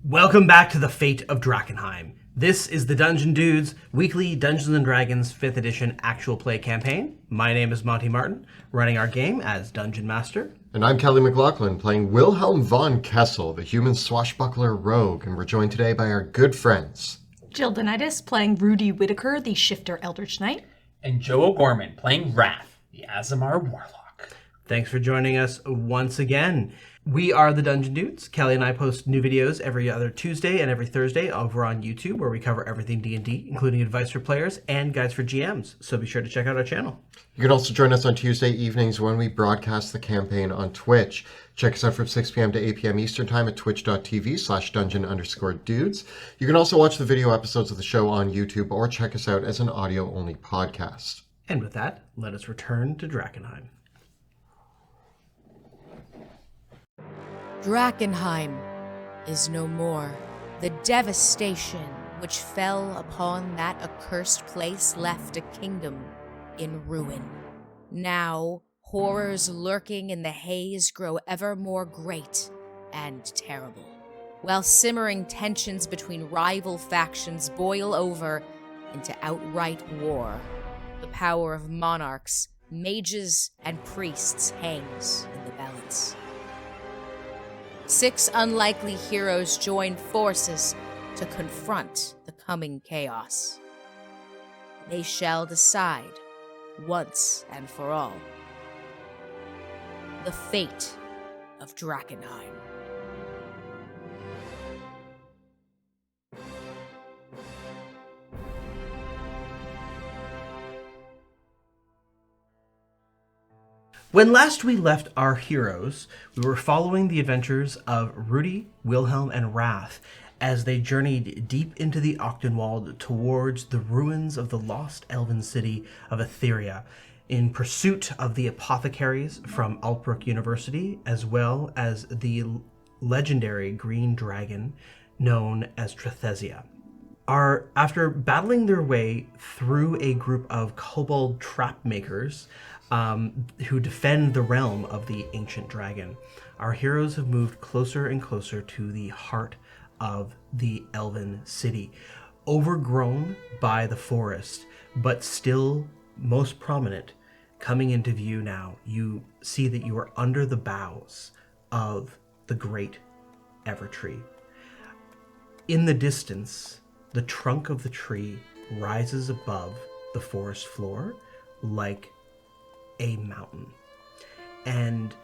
Welcome back to the Fate of Drakkenheim. This is the Dungeon Dudes weekly Dungeons & Dragons 5th edition actual play campaign. My name is Monty Martin, running our game as Dungeon Master. And I'm Kelly McLaughlin, playing Wilhelm von Kessel, the human swashbuckler rogue, and we're joined today by our good friends. Jill Denitis playing Rudy Whitaker, the Shifter Eldritch Knight. And Joe O'Gorman playing Wrath, the Aasimar Warlock. Thanks for joining us once again. We are the Dungeon Dudes. Kelly and I post new videos every other Tuesday and every Thursday over on YouTube, where we cover everything D&D, including advice for players and guides for GMs. So be sure to check out our channel. You can also join us on Tuesday evenings when we broadcast the campaign on Twitch. Check us out from 6 p.m. to 8 p.m. Eastern Time at twitch.tv/dungeon_dudes. You can also watch the video episodes of the show on YouTube or check us out as an audio-only podcast. And with that, let us return to Drakkenheim. Drakkenheim is no more. The devastation which fell upon that accursed place left a kingdom in ruin. Now, horrors lurking in the haze grow ever more great and terrible, while simmering tensions between rival factions boil over into outright war. The power of monarchs, mages, and priests hangs in the balance. 6 unlikely heroes join forces to confront the coming chaos. They shall decide, once and for all, the fate of Drakkenheim. When last we left our heroes, we were following the adventures of Rudy, Wilhelm, and Wrath as they journeyed deep into the Octenwald towards the ruins of the lost elven city of Etheria in pursuit of the apothecaries from Altbrook University, as well as the legendary green dragon known as Trethesia. After battling their way through a group of kobold trap makers who defend the realm of the ancient dragon, our heroes have moved closer and closer to the heart of the elven city, overgrown by the forest, but still most prominent. Coming into view now, you see that you are under the boughs of the great Evertree. In the distance, the trunk of the tree rises above the forest floor like a mountain. And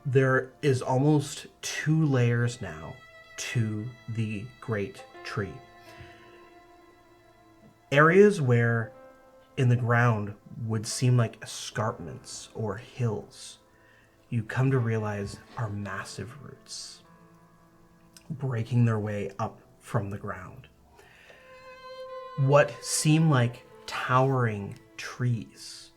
there is almost 2 layers now to the great tree. Areas where in the ground would seem like escarpments or hills, you come to realize are massive roots breaking their way up from the ground. What seem like towering trees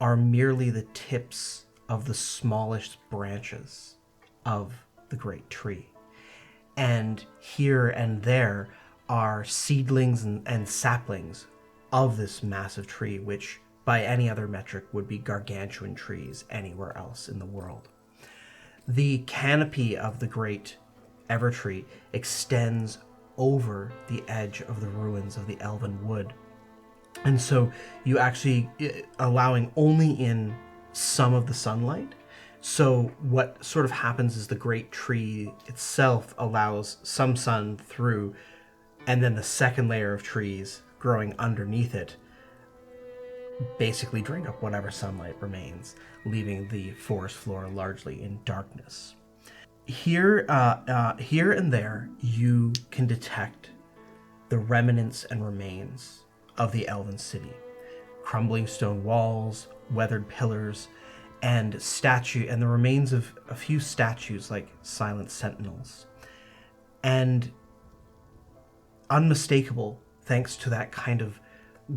are merely the tips of the smallest branches of the great tree. And here and there are seedlings and saplings of this massive tree, which by any other metric would be gargantuan trees anywhere else in the world. The canopy of the great Evertree extends over the edge of the ruins of the Elven Wood. And so you actually allowing only in some of the sunlight. So what sort of happens is the great tree itself allows some sun through, and then the second layer of trees growing underneath it basically drink up whatever sunlight remains, leaving the forest floor largely in darkness. Here and there, you can detect the remnants and remains of the elven city. Crumbling stone walls, weathered pillars, and the remains of a few statues like silent sentinels. And unmistakable, thanks to that kind of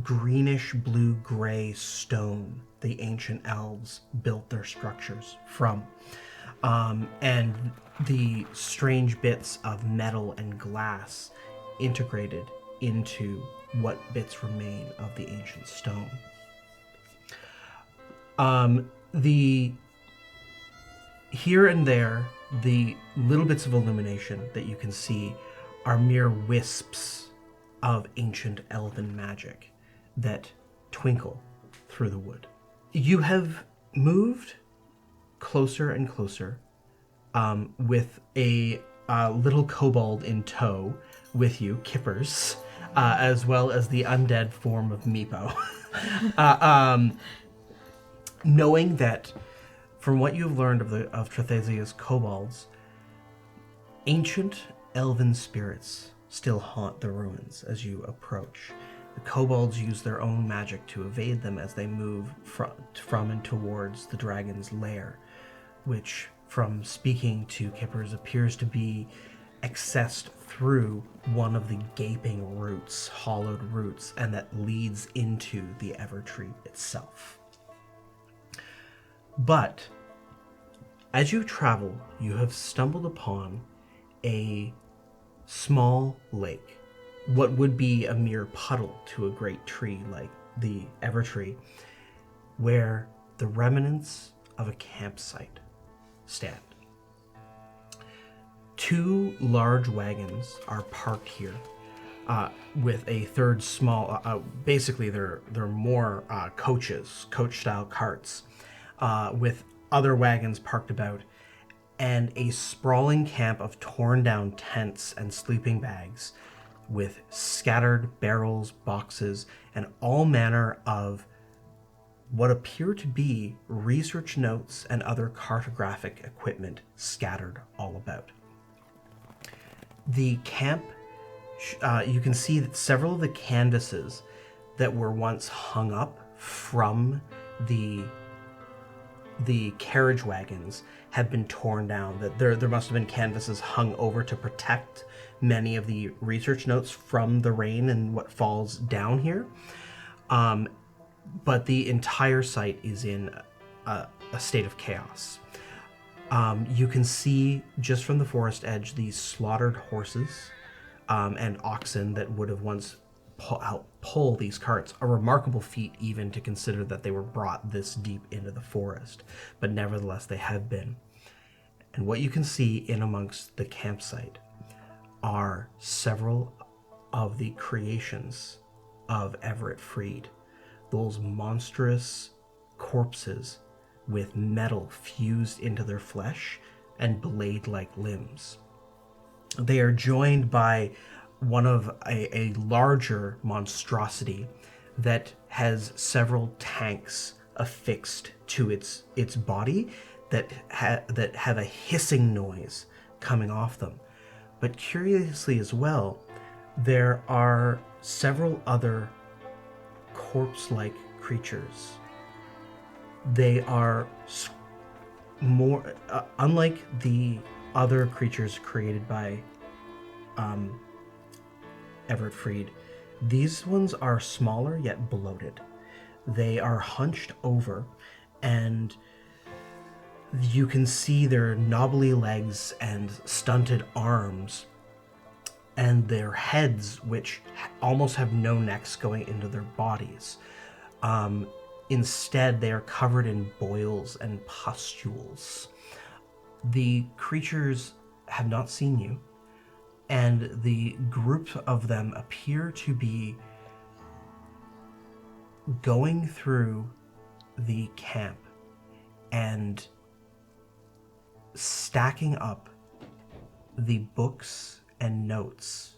greenish blue-gray stone the ancient elves built their structures from. And the strange bits of metal and glass integrated into what bits remain of the ancient stone. Here and there, The little bits of illumination that you can see are mere wisps of ancient elven magic that twinkle through the wood. You have moved closer and closer, with a little kobold in tow with you, Kippers, as well as the undead form of Meepo. Knowing that, from what you've learned of Trethesia's kobolds, ancient elven spirits still haunt the ruins as you approach. The kobolds use their own magic to evade them as they move from and towards the dragon's lair, which, from speaking to Kippers, appears to be accessed through one of the gaping roots, hollowed roots, and that leads into the Evertree itself. But as you travel, you have stumbled upon a small lake, what would be a mere puddle to a great tree like the Evertree, where the remnants of a campsite stand. 2 large wagons are parked here, with a third small, basically they're more coaches, coach-style carts, with other wagons parked about, and a sprawling camp of torn-down tents and sleeping bags with scattered barrels, boxes, and all manner of what appear to be research notes and other cartographic equipment scattered all about. The camp, you can see that several of the canvases that were once hung up from the carriage wagons have been torn down. That there must have been canvases hung over to protect many of the research notes from the rain and what falls down here. But the entire site is in a state of chaos. You can see just from the forest edge these slaughtered horses and oxen that would have once pull these carts, a remarkable feat even to consider that they were brought this deep into the forest, but nevertheless they have been. And what you can see in amongst the campsite are several of the creations of Everett Freed, those monstrous corpses with metal fused into their flesh and blade-like limbs. They are joined by one of a larger monstrosity that has several tanks affixed to its body that have a hissing noise coming off them. But curiously as well, there are several other corpse-like creatures. They are more unlike the other creatures created by Everett Freed. These ones are smaller yet bloated. They are hunched over, and you can see their knobbly legs and stunted arms, and their heads, which almost have no necks going into their bodies. Instead, they are covered in boils and pustules. The creatures have not seen you, and the group of them appear to be going through the camp and stacking up the books and notes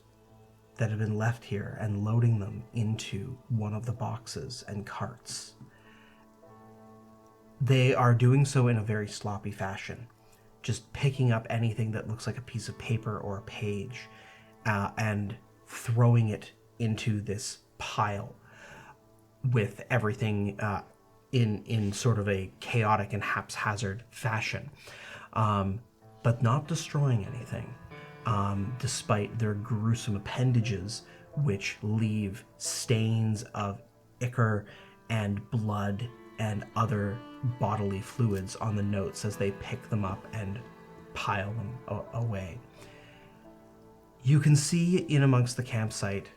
that have been left here and loading them into one of the boxes and carts. They are doing so in a very sloppy fashion, just picking up anything that looks like a piece of paper or a page and throwing it into this pile with everything in sort of a chaotic and haphazard fashion, but not destroying anything, despite their gruesome appendages, which leave stains of ichor and blood and other bodily fluids on the notes as they pick them up and pile them away. You can see in amongst the campsite,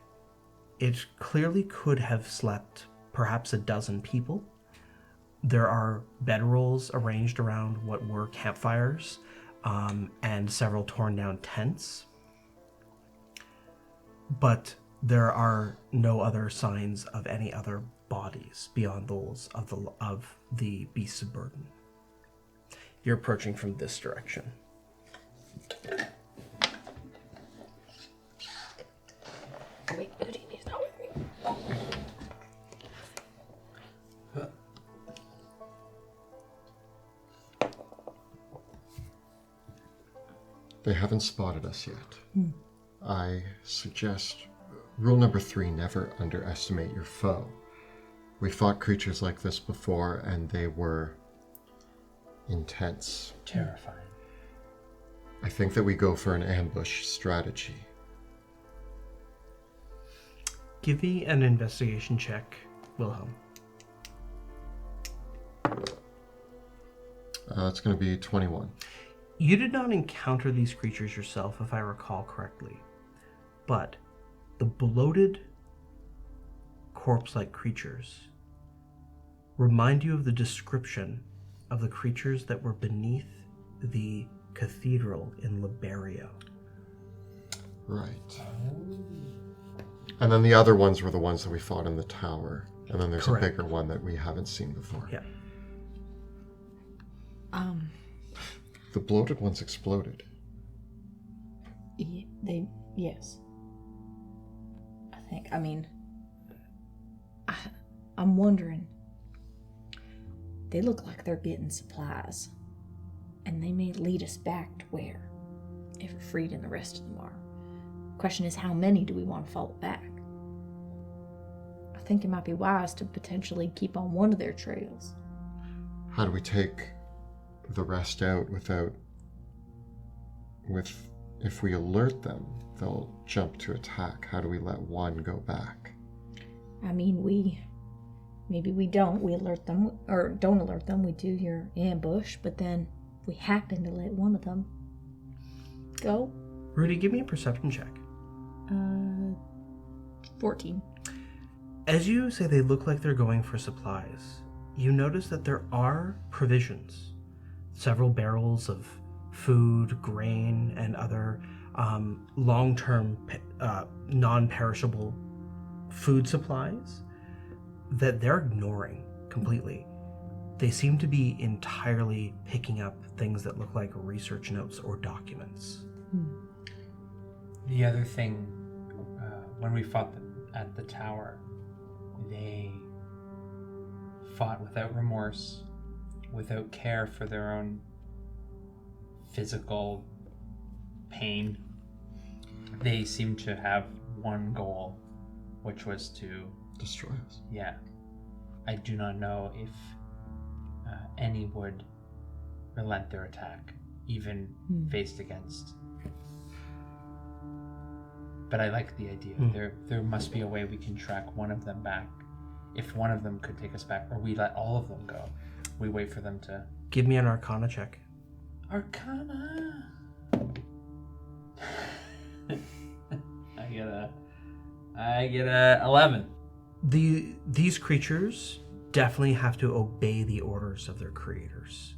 it clearly could have slept perhaps a dozen people. There are bedrolls arranged around what were campfires, and several torn down tents. But there are no other signs of any other bodies beyond those of the beasts of burden. You're approaching from this direction. Wait, Houdini's not with me. They haven't spotted us yet. I suggest rule number 3, never underestimate your foe. We fought creatures like this before, and they were intense. Terrifying. I think that we go for an ambush strategy. Give me an investigation check, Wilhelm. It's going to be 21. You did not encounter these creatures yourself, if I recall correctly, but the bloated, corpse-like creatures remind you of the description of the creatures that were beneath the cathedral in Liberia. Right. And then the other ones were the ones that we fought in the tower. And then there's Correct. a bigger one that we haven't seen before. Yeah. The bloated ones exploded. Yes. I think, I'm wondering. They look like they're getting supplies. And they may lead us back to where, if we're freed and the rest of them are. Question is, how many do we want to follow back? I think it might be wise to potentially keep on one of their trails. How do we take the rest out if we alert them, they'll jump to attack. How do we let one go back? Maybe we don't. We alert them, or don't alert them. We do your ambush, but then we happen to let one of them go. Rudy, give me a perception check. 14. As you say they look like they're going for supplies, you notice that there are provisions. Several barrels of food, grain, and other long-term non-perishable food supplies that they're ignoring completely. They seem to be entirely picking up things that look like research notes or documents. The other thing, when we fought at the tower, they fought without remorse, without care for their own physical pain. They seemed to have one goal, which was to Destroy us. Yeah. I do not know if any would relent their attack, even faced against. But I like the idea. There must be a way we can track one of them back. If one of them could take us back, or we let all of them go. We wait for them to... Give me an Arcana check. Arcana! I get a 11. These creatures definitely have to obey the orders of their creators.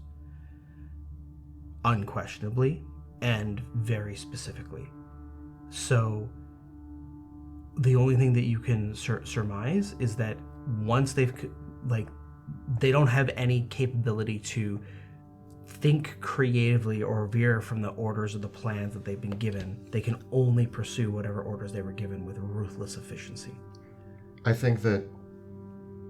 Unquestionably, and very specifically. So, the only thing that you can surmise is that once they don't have any capability to think creatively or veer from the orders or the plans that they've been given. They can only pursue whatever orders they were given with ruthless efficiency. I think that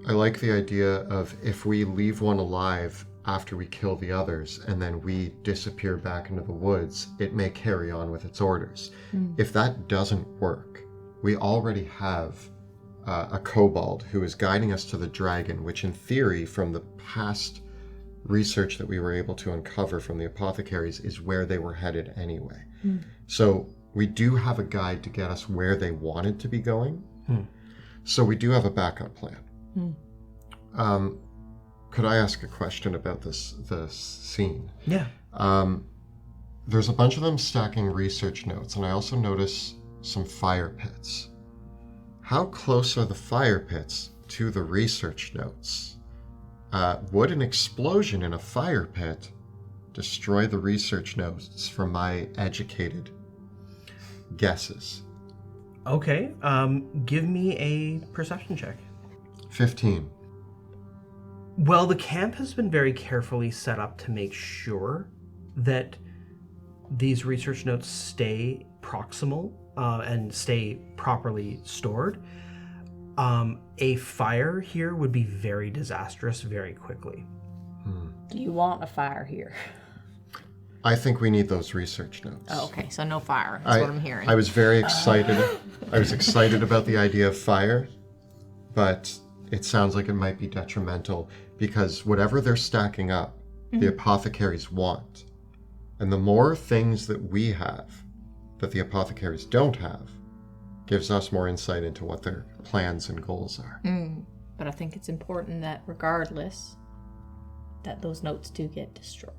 I like the idea of if we leave one alive after we kill the others and then we disappear back into the woods, it may carry on with its orders. If that doesn't work, we already have a kobold who is guiding us to the dragon, which in theory, from the past research that we were able to uncover from the apothecaries, is where they were headed anyway. So we do have a guide to get us where they wanted to be going. So we do have a backup plan. Could I ask a question about this scene? Yeah. There's a bunch of them stacking research notes, and I also notice some fire pits. How close are the fire pits to the research notes? Would an explosion in a fire pit destroy the research notes from my educated guesses. Okay, give me a perception check. 15. Well, the camp has been very carefully set up to make sure that these research notes stay proximal and stay properly stored. A fire here would be very disastrous very quickly. Do you want a fire here? I think we need those research notes. Oh, okay, so no fire. That's what I'm hearing. I was very excited. I was excited about the idea of fire, but it sounds like it might be detrimental because whatever they're stacking up, the apothecaries want. And the more things that we have that the apothecaries don't have gives us more insight into what their plans and goals are. But I think it's important that regardless, that those notes do get destroyed.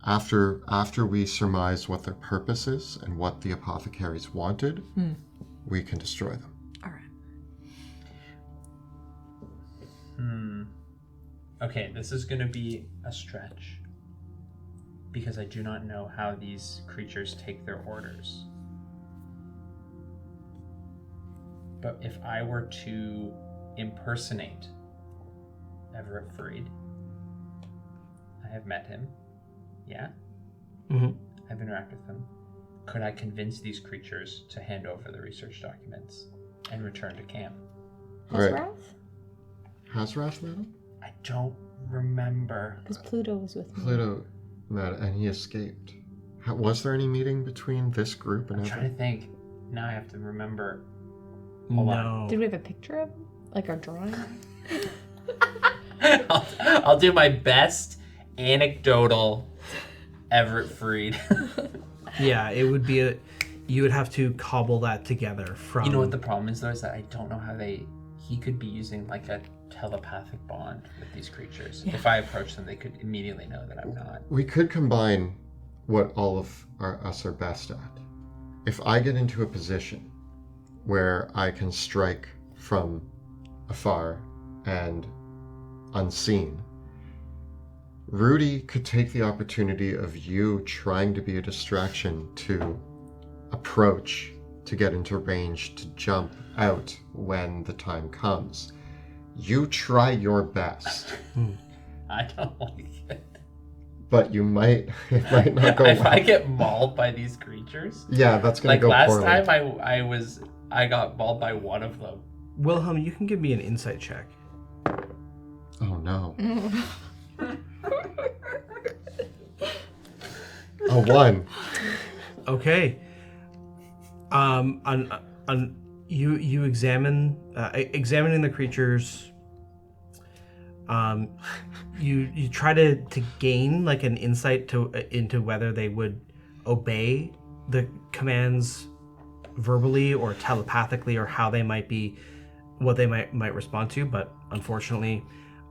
After we surmise what their purpose is and what the apothecaries wanted, we can destroy them. All right. Okay, this is going to be a stretch because I do not know how these creatures take their orders. But if I were to impersonate Everett Freed, I have met him. Yeah? Mm-hmm. I've interacted with them. Could I convince these creatures to hand over the research documents and return to camp? Hazrath? Hazrath met him? I don't remember. Because Pluto was with me. Pluto met and he escaped. Was there any meeting between this group and I'm trying Everett? to think. Now I have to remember. Hold on. Did we have a picture of him? Like our drawing? I'll do my best anecdotal Everett Freed. Yeah, it would be you would have to cobble that together from... You know what the problem is though, is that I don't know how he could be using like a telepathic bond with these creatures. Yeah. If I approach them, they could immediately know that I'm not. We could combine what all of us are best at. If I get into a position where I can strike from afar and unseen, Rudy could take the opportunity of you trying to be a distraction to approach, to get into range, to jump out when the time comes. You try your best. I don't like it. But it might not go If well. I get mauled by these creatures, Yeah, that's gonna like go last poorly. time I got mauled by one of them. Wilhelm, you can give me an insight check. Oh no. A 1. Okay. You examining the creatures. You try to gain like an insight into whether they would obey the commands verbally or telepathically, or how they might be, what they might respond to. But unfortunately,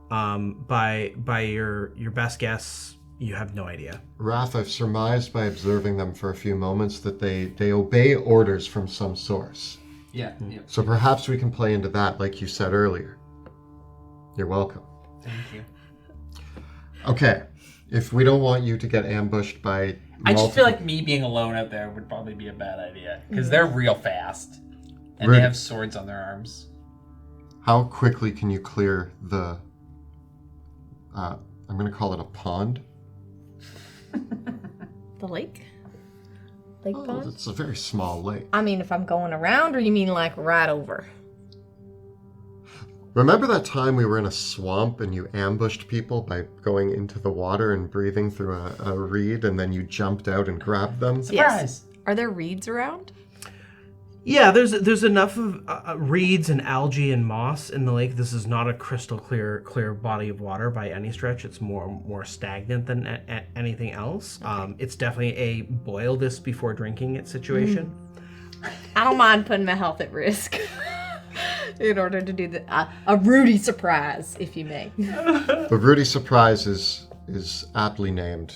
by your best guess, you have no idea. Wrath, I've surmised by observing them for a few moments that they obey orders from some source. Yeah. So perhaps we can play into that, like you said earlier. You're welcome. Thank you. Okay, if we don't want you to get ambushed by I just feel like me being alone out there would probably be a bad idea because they're real fast and they have swords on their arms. How quickly can you clear the... I'm going to call it a pond. The lake? Lake pond? It's a very small lake. I mean, if I'm going around, or you mean like right over? Remember that time we were in a swamp and you ambushed people by going into the water and breathing through a reed, and then you jumped out and grabbed them? Surprise! Are there reeds around? Yeah, there's enough of reeds and algae and moss in the lake. This is not a crystal clear body of water by any stretch. It's more stagnant than anything else. Okay. It's definitely a boil this before drinking it situation. I don't mind putting my health at risk in order to do a Rudy surprise, if you may. The Rudy surprise is aptly named.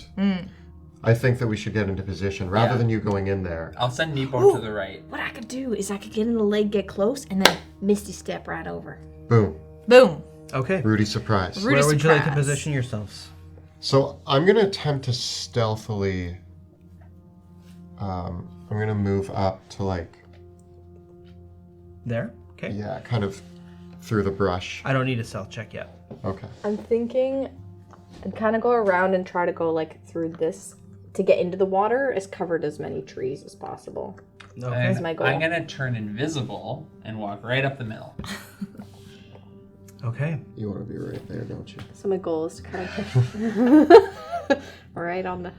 I think that we should get into position rather than you going in there. I'll send Nepo to the right. What I could do is I could get in the lake, get close, and then Misty step right over. Boom. Boom. Okay. Rudy surprise. Rudy Where would you like to surprise. position yourselves? So I'm going to attempt to stealthily... I'm going to move up to like... There? Okay. Yeah, kind of through the brush. I don't need a stealth check yet. Okay. I'm thinking I'd kind of go around and try to go like through this to get into the water, as covered as many trees as possible. Okay. That's my goal. I'm gonna turn invisible and walk right up the middle. Okay. You want to be right there, don't you? So my goal is to kind of right on the.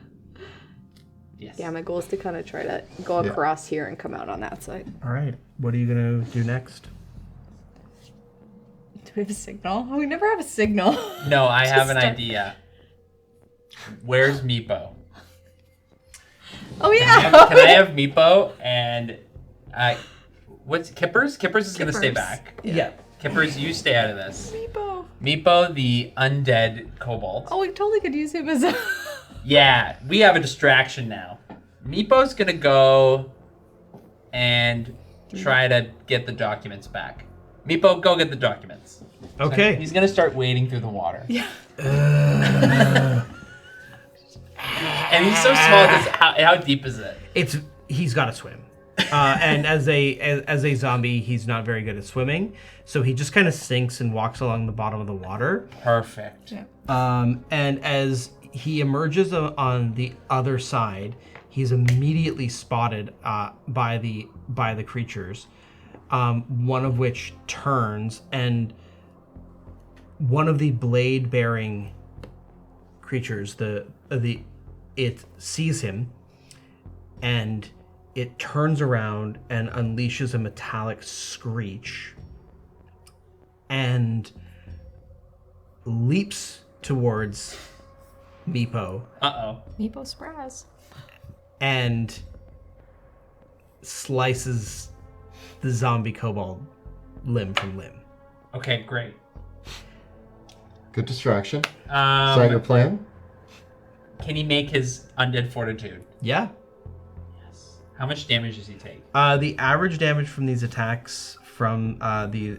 Yes. Yeah, my goal is to kind of try to go across here and come out on that side. All right. What are you going to do next? Do we have a signal? Oh, we never have a signal. No, I have an idea. Where's Meepo? Oh, yeah. Can I have Meepo and what's Kippers? Kippers is gonna stay Kippers. back. Yeah. Kippers, you stay out of this. Meepo. Meepo, the undead kobold. Oh, we totally could use him as a... Yeah, we have a distraction now. Meepo's gonna go and try to get the documents back. Meepo, go get the documents. Okay. He's gonna start wading through the water. Yeah. And he's so small. How deep is it? He's got to swim. And as a zombie, he's not very good at swimming, so he just kind of sinks and walks along the bottom of the water. Perfect. Yeah. And as he emerges on the other side, he's immediately spotted by the creatures. One of which turns, and one of the blade-bearing creatures, it sees him, and it turns around and unleashes a metallic screech, and leaps towards Meepo. Uh-oh. Meepo Spraz. And slices the zombie kobold limb from limb. Okay, great. Good distraction. Is that your plan? Can he make his undead fortitude? Yeah. Yes. How much damage does he take? The average damage from these attacks from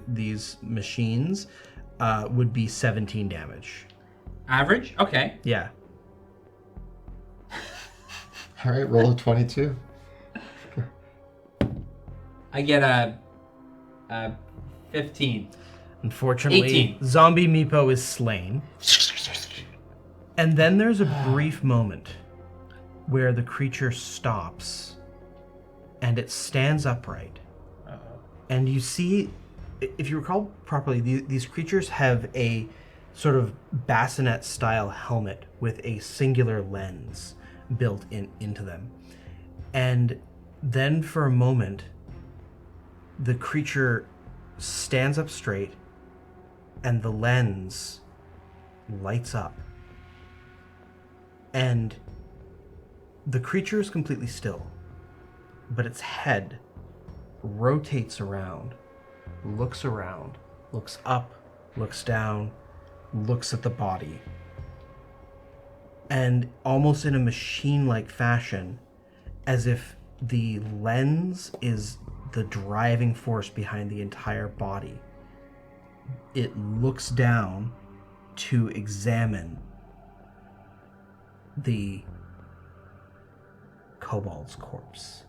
these machines would be 17 damage. Average? Okay. Yeah. All right, roll a 22. I get a 15. Unfortunately, 18. Zombie Meepo is slain. And then there's a brief moment where the creature stops and it stands upright. Uh-oh. And you see, if you recall properly, these creatures have a sort of bassinet-style helmet with a singular lens built into them. And then for a moment, the creature stands up straight and the lens lights up. And the creature is completely still, but its head rotates around, looks up, looks down, looks at the body. And almost in a machine-like fashion, as if the lens is the driving force behind the entire body, it looks down to examine the kobold's corpse.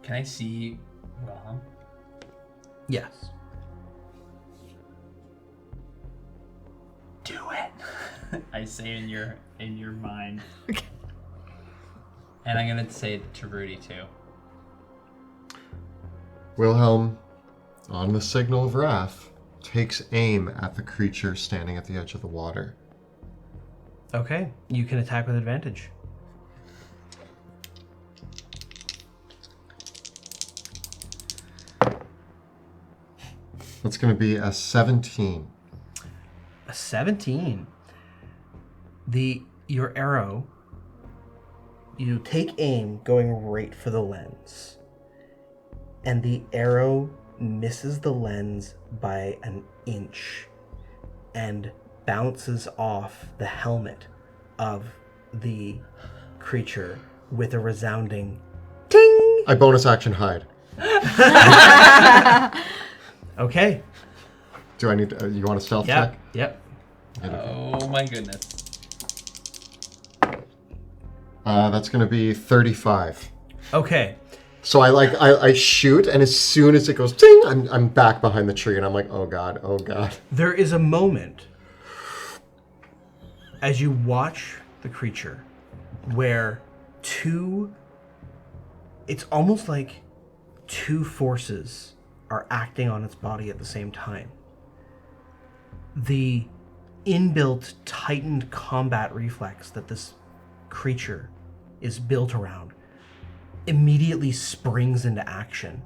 Can I see Wilhelm? Yes. Do it. I say in your mind. Okay. And I'm gonna say it to Rudy too. Wilhelm, on the signal of wrath, takes aim at the creature standing at the edge of the water. Okay, you can attack with advantage. That's going to be a 17. A 17. Your arrow, you take aim going right for the lens. And the arrow misses the lens by an inch and bounces off the helmet of the creature with a resounding ting. I bonus action hide. Okay. Do I need to, you want a stealth check? Yep. Oh my goodness. That's gonna be 35. Okay. So I shoot, and as soon as it goes ding, I'm back behind the tree, and I'm like, oh god, oh god. There is a moment as you watch the creature where it's almost like two forces are acting on its body at the same time. The inbuilt tightened combat reflex that this creature is built around immediately springs into action.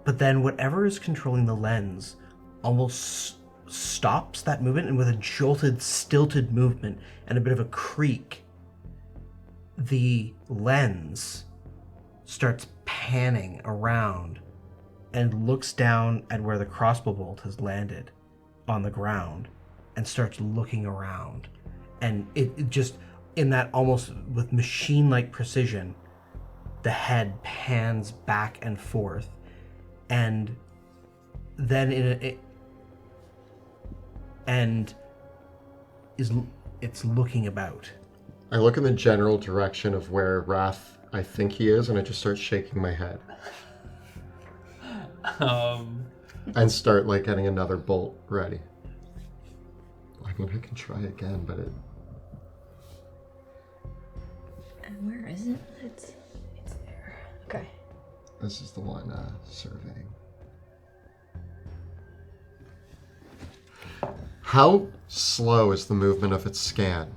But then whatever is controlling the lens almost stops that movement, and with a jolted, stilted movement and a bit of a creak, the lens starts panning around and looks down at where the crossbow bolt has landed on the ground and starts looking around. And it just, in that almost with machine-like precision, the head pans back and forth, and then it's looking about. I look in the general direction of where Wrath I think he is, and I just start shaking my head. And start like getting another bolt ready. I mean, I can try again, but it... And where is it? It's there. Okay. This is the one surveying. How slow is the movement of its scan?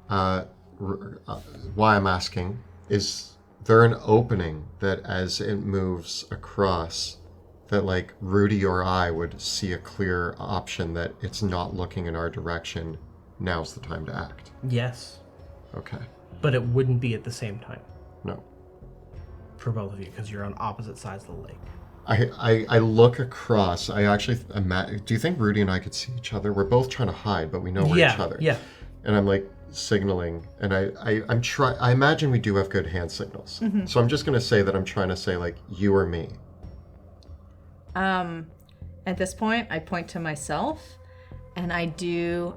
Why I'm asking is there an opening that as it moves across that like Rudy or I would see a clear option that it's not looking in our direction, now's the time to act? Yes. Okay. But it wouldn't be at the same time. No. For both of you, because you're on opposite sides of the lake. I look across. I actually do you think Rudy and I could see each other? We're both trying to hide, but we know we're each other. Yeah. And I'm like signaling, and I imagine we do have good hand signals. Mm-hmm. So I'm just gonna say that I'm trying to say like you or me. At this point, I point to myself, and I do,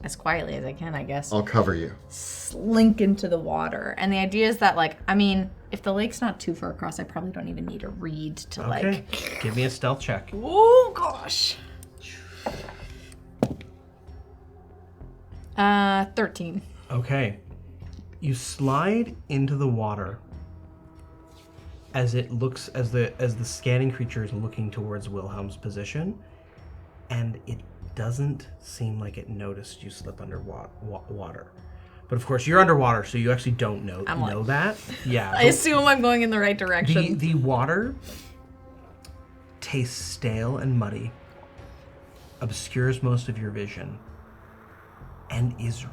as quietly as I can, I guess, I'll cover you. Slink into the water. And the idea is that, like, I mean, if the lake's not too far across, I probably don't even need a reed to, Okay. Give me a stealth check. Oh, gosh. 13. Okay. You slide into the water as it looks, as the scanning creature is looking towards Wilhelm's position, and it doesn't seem like it noticed you slip under water. But of course, you're underwater, so you actually don't know that. Yeah. I assume I'm going in the right direction. The water tastes stale and muddy, obscures most of your vision, and is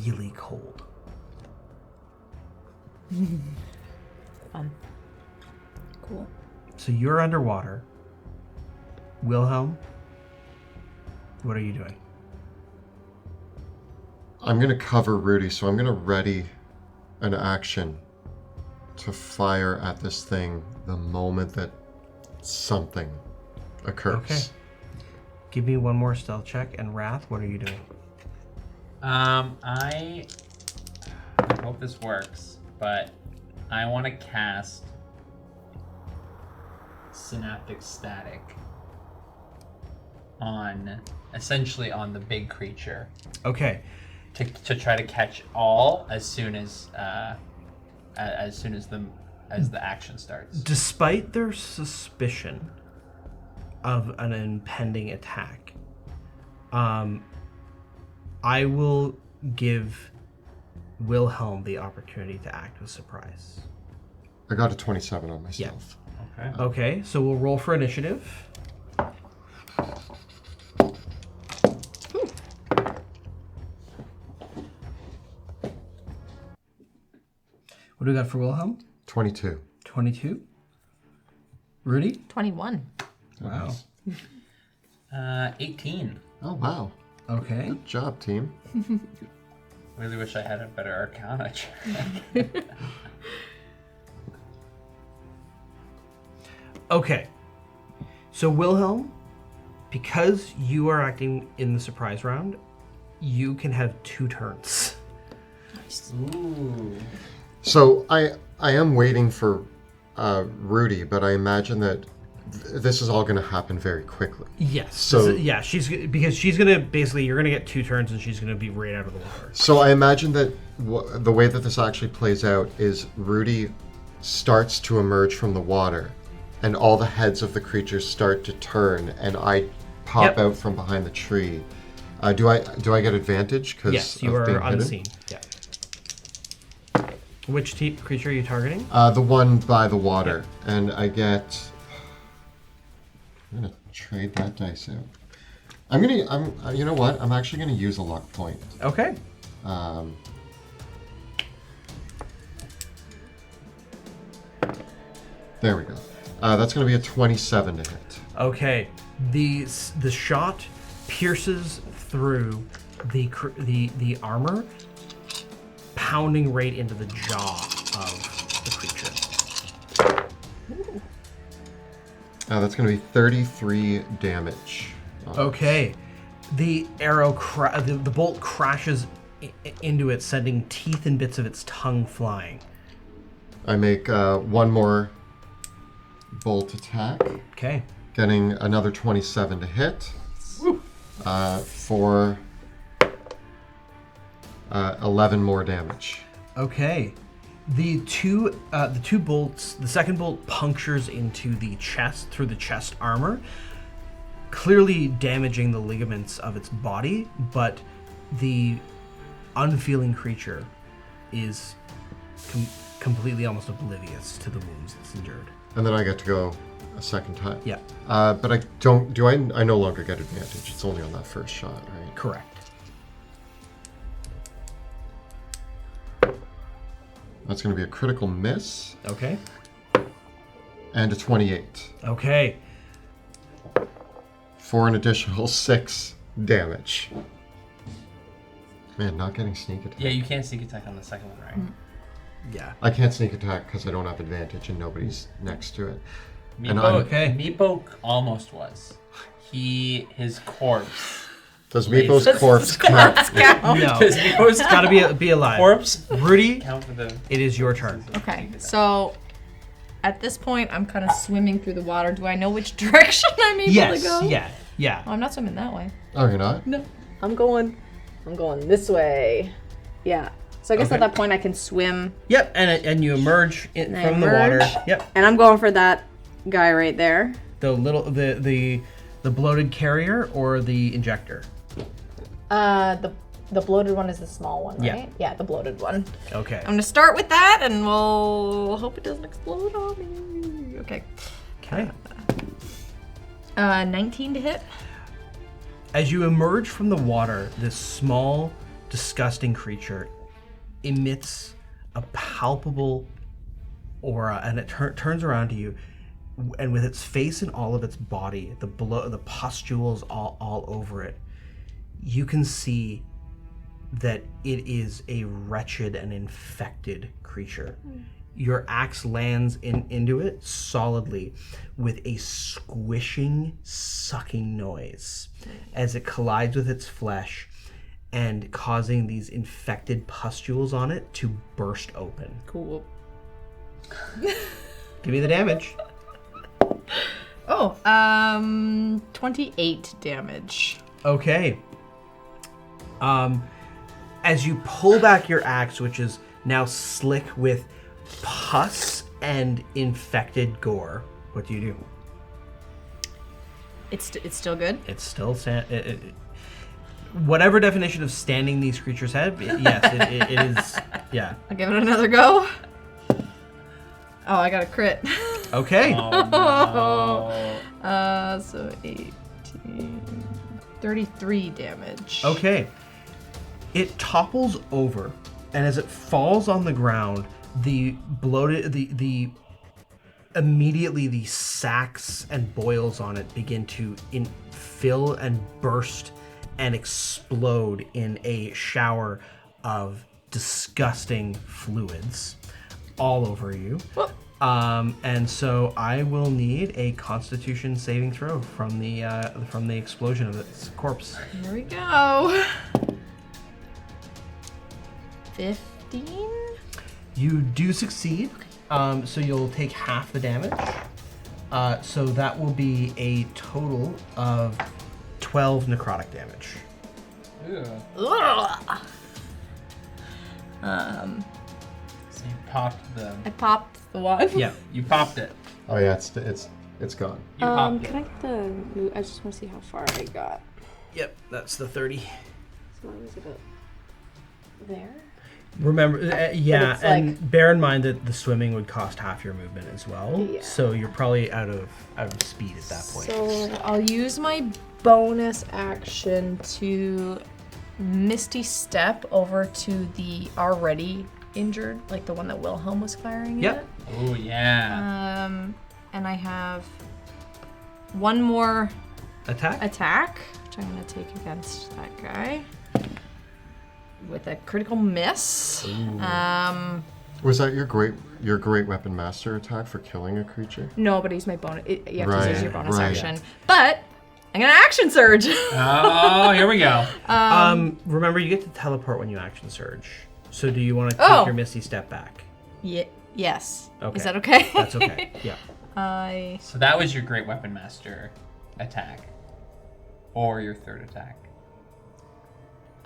really cold. Fun. Cool. So you're underwater. Wilhelm, what are you doing? I'm going to cover Rudy, so I'm going to ready an action to fire at this thing the moment that something occurs. Okay. Give me one more stealth check, and Wrath, what are you doing? I hope this works, but I want to cast Synaptic Static essentially on the big creature. Okay. To try to catch all as soon as the action starts. Despite their suspicion of an impending attack, I will give Wilhelm the opportunity to act with surprise. I got a 27 on my stealth. Okay. Okay, so we'll roll for initiative. What do we got for Wilhelm? 22. 22. Rudy? 21. Wow. 18. Oh, wow. Okay. Good job, team. Really wish I had a better Arcana check. Okay. So Wilhelm, Because you are acting in the surprise round, you can have 2 turns. Ooh. So I am waiting for Rudy, but I imagine that this is all going to happen very quickly. Yes. So because she's gonna basically, you're gonna get 2 turns, and she's gonna be right out of the water. So I imagine that the way that this actually plays out is Rudy starts to emerge from the water, and all the heads of the creatures start to turn, and I pop out from behind the tree. Do I get advantage? Yes, you are unseen. Yeah. Which creature are you targeting? The one by the water, and I get. I'm gonna trade that dice out. You know what? I'm actually gonna use a luck point. Okay. There we go. That's gonna be a 27 to hit. Okay. The shot pierces through the armor, pounding right into the jaw of the creature. That's going to be 33 damage. Okay. The arrow, the bolt crashes into it, sending teeth and bits of its tongue flying. I make one more bolt attack. Okay. Getting another 27 to hit. For 11 more damage. Okay. The two bolts, the second bolt punctures into the chest, through the chest armor, clearly damaging the ligaments of its body, but the unfeeling creature is completely almost oblivious to the wounds it's endured. And then I get to go a second time. Yeah. But I don't, I no longer get advantage. It's only on that first shot, right? Correct. That's going to be a critical miss. Okay. And a 28. Okay. For an additional 6 damage. Man, not getting sneak attack. Yeah, you can't sneak attack on the second one, right? Yeah. I can't sneak attack because I don't have advantage and nobody's next to it. Meepo almost was. His corpse. Does Meepo's corpse count? No. Does Meepo's It's gotta be alive. corpse Rudy, count for the... it is your turn. Okay, so at this point, I'm kind of swimming through the water. Do I know which direction I'm able to go? Yeah. Oh, I'm not swimming that way. Oh, you're not? No. I'm going this way. Yeah. So I guess at that point I can swim. Yep, and you emerge from the emerge. water. Yep. And I'm going for that guy right there. The bloated carrier or the injector? The bloated one is the small one, right? Yeah. Yeah, the bloated one. Okay. I'm gonna start with that, and we'll hope it doesn't explode on me. Okay. Okay. 19 to hit. As you emerge from the water, this small, disgusting creature emits a palpable aura, and it turns around to you, and with its face and all of its body, the pustules all over it, you can see that it is a wretched and infected creature. Your axe lands into it solidly with a squishing, sucking noise as it collides with its flesh and causing these infected pustules on it to burst open. Cool. Give me the damage. Oh, 28 damage. Okay. As you pull back your axe, which is now slick with pus and infected gore, what do you do? It's still good? It's still whatever definition of standing these creatures have, yes, it is, yeah. I'll give it another go. Oh, I got a crit. Okay. Oh, no. So 18, 33 damage. Okay. It topples over, and as it falls on the ground, immediately the sacks and boils on it begin to fill and burst and explode in a shower of disgusting fluids. all over you. And so I will need a Constitution saving throw from the explosion of its corpse. Here we go. 15? You do succeed. So you'll take half the damage. So that will be a total of 12 necrotic damage. Ugh. So you popped the. I popped the one. Yeah. You popped it. Oh yeah, it's gone. You popped Can I get the? I just want to see how far I got. Yep, that's the 30. So I was about there. Remember, yeah, it's and like- bear in mind that the swimming would cost half your movement as well. Yeah. So you're probably out of speed at that point. So I'll use my bonus action to Misty Step over to the already injured, like the one that Wilhelm was firing Yep. at. Oh yeah. And I have one more Attack? attack, which I'm gonna take against that guy with a critical miss. Was that your great weapon master attack for killing a creature? No, but he's my bonus. You have to use your bonus Right. action. But I'm gonna action surge. Oh, here we go. Remember, you get to teleport when you action surge. So do you want to Oh. take your Misty Step back? Yes. Okay. Is that okay? That's okay. Yeah. So that was your great weapon master attack, or your third attack.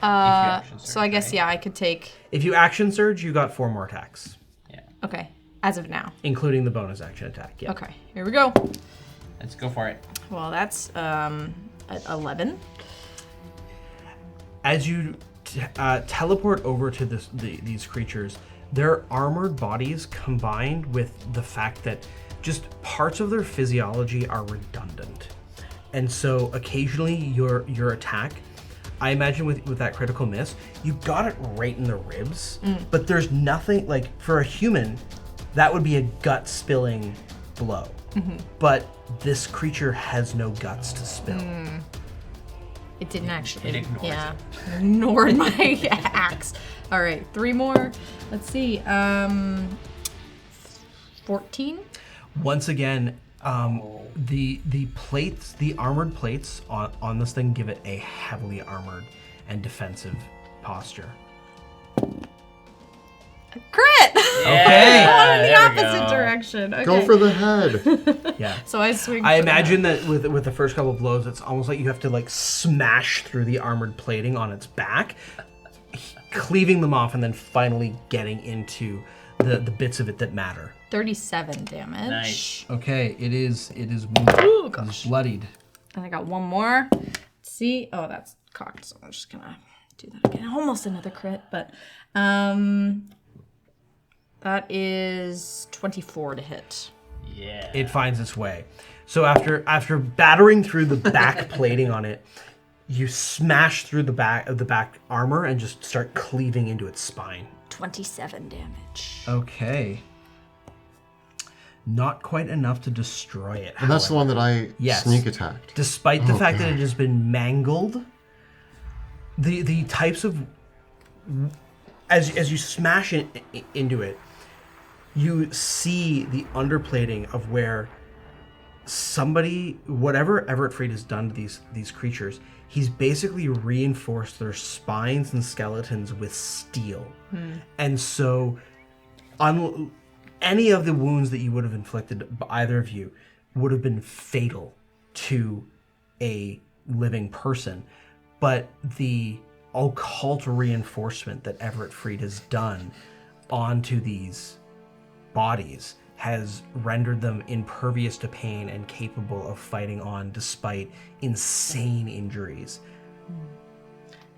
action So I surge, guess right? yeah, I could take. If you action surge, you got 4 more attacks, Yeah. Okay, as of now. including the bonus action attack. Yeah. Okay, here we go. Let's go for it. Well, that's at 11. As you teleport over to these creatures, their armored bodies combined with the fact that just parts of their physiology are redundant. And so occasionally your attack, I imagine with that critical miss, you got it right in the ribs, but there's nothing, like for a human, that would be a gut spilling blow. But this creature has no guts to spill. It didn't actually. It ignores yeah, ignored my axe. All right, 3 more. Let's see. 14. Once again, the plates, the armored plates on this thing give it a heavily armored and defensive posture. Crit. Okay. Going in the there we opposite go. direction. Okay. Go for the head. Yeah. So I swing. I for that. imagine that with the first couple of blows, it's almost like you have to like smash through the armored plating on its back, cleaving them off, and then finally getting into the bits of it that matter. 37 damage. Nice. Okay, it is wounded. Ooh, It is gosh. bloodied. And I got one more. Let's see. Oh, that's cocked. So I'm just gonna do that again. Almost another crit, but that is 24 to hit. Yeah. It finds its way. So after battering through the back plating on it, you smash through the back armor and just start cleaving into its spine. 27 damage. Okay. Not quite enough to destroy it. And that's the one that I Yes. sneak attacked. Despite the fact that it has been mangled, the types of as you smash it into it, you see the underplating of where somebody, whatever Everett Freed has done to these creatures, he's basically reinforced their spines and skeletons with steel. And so any of the wounds that you would have inflicted by either of you would have been fatal to a living person. But the occult reinforcement that Everett Freed has done onto these bodies has rendered them impervious to pain and capable of fighting on despite insane injuries.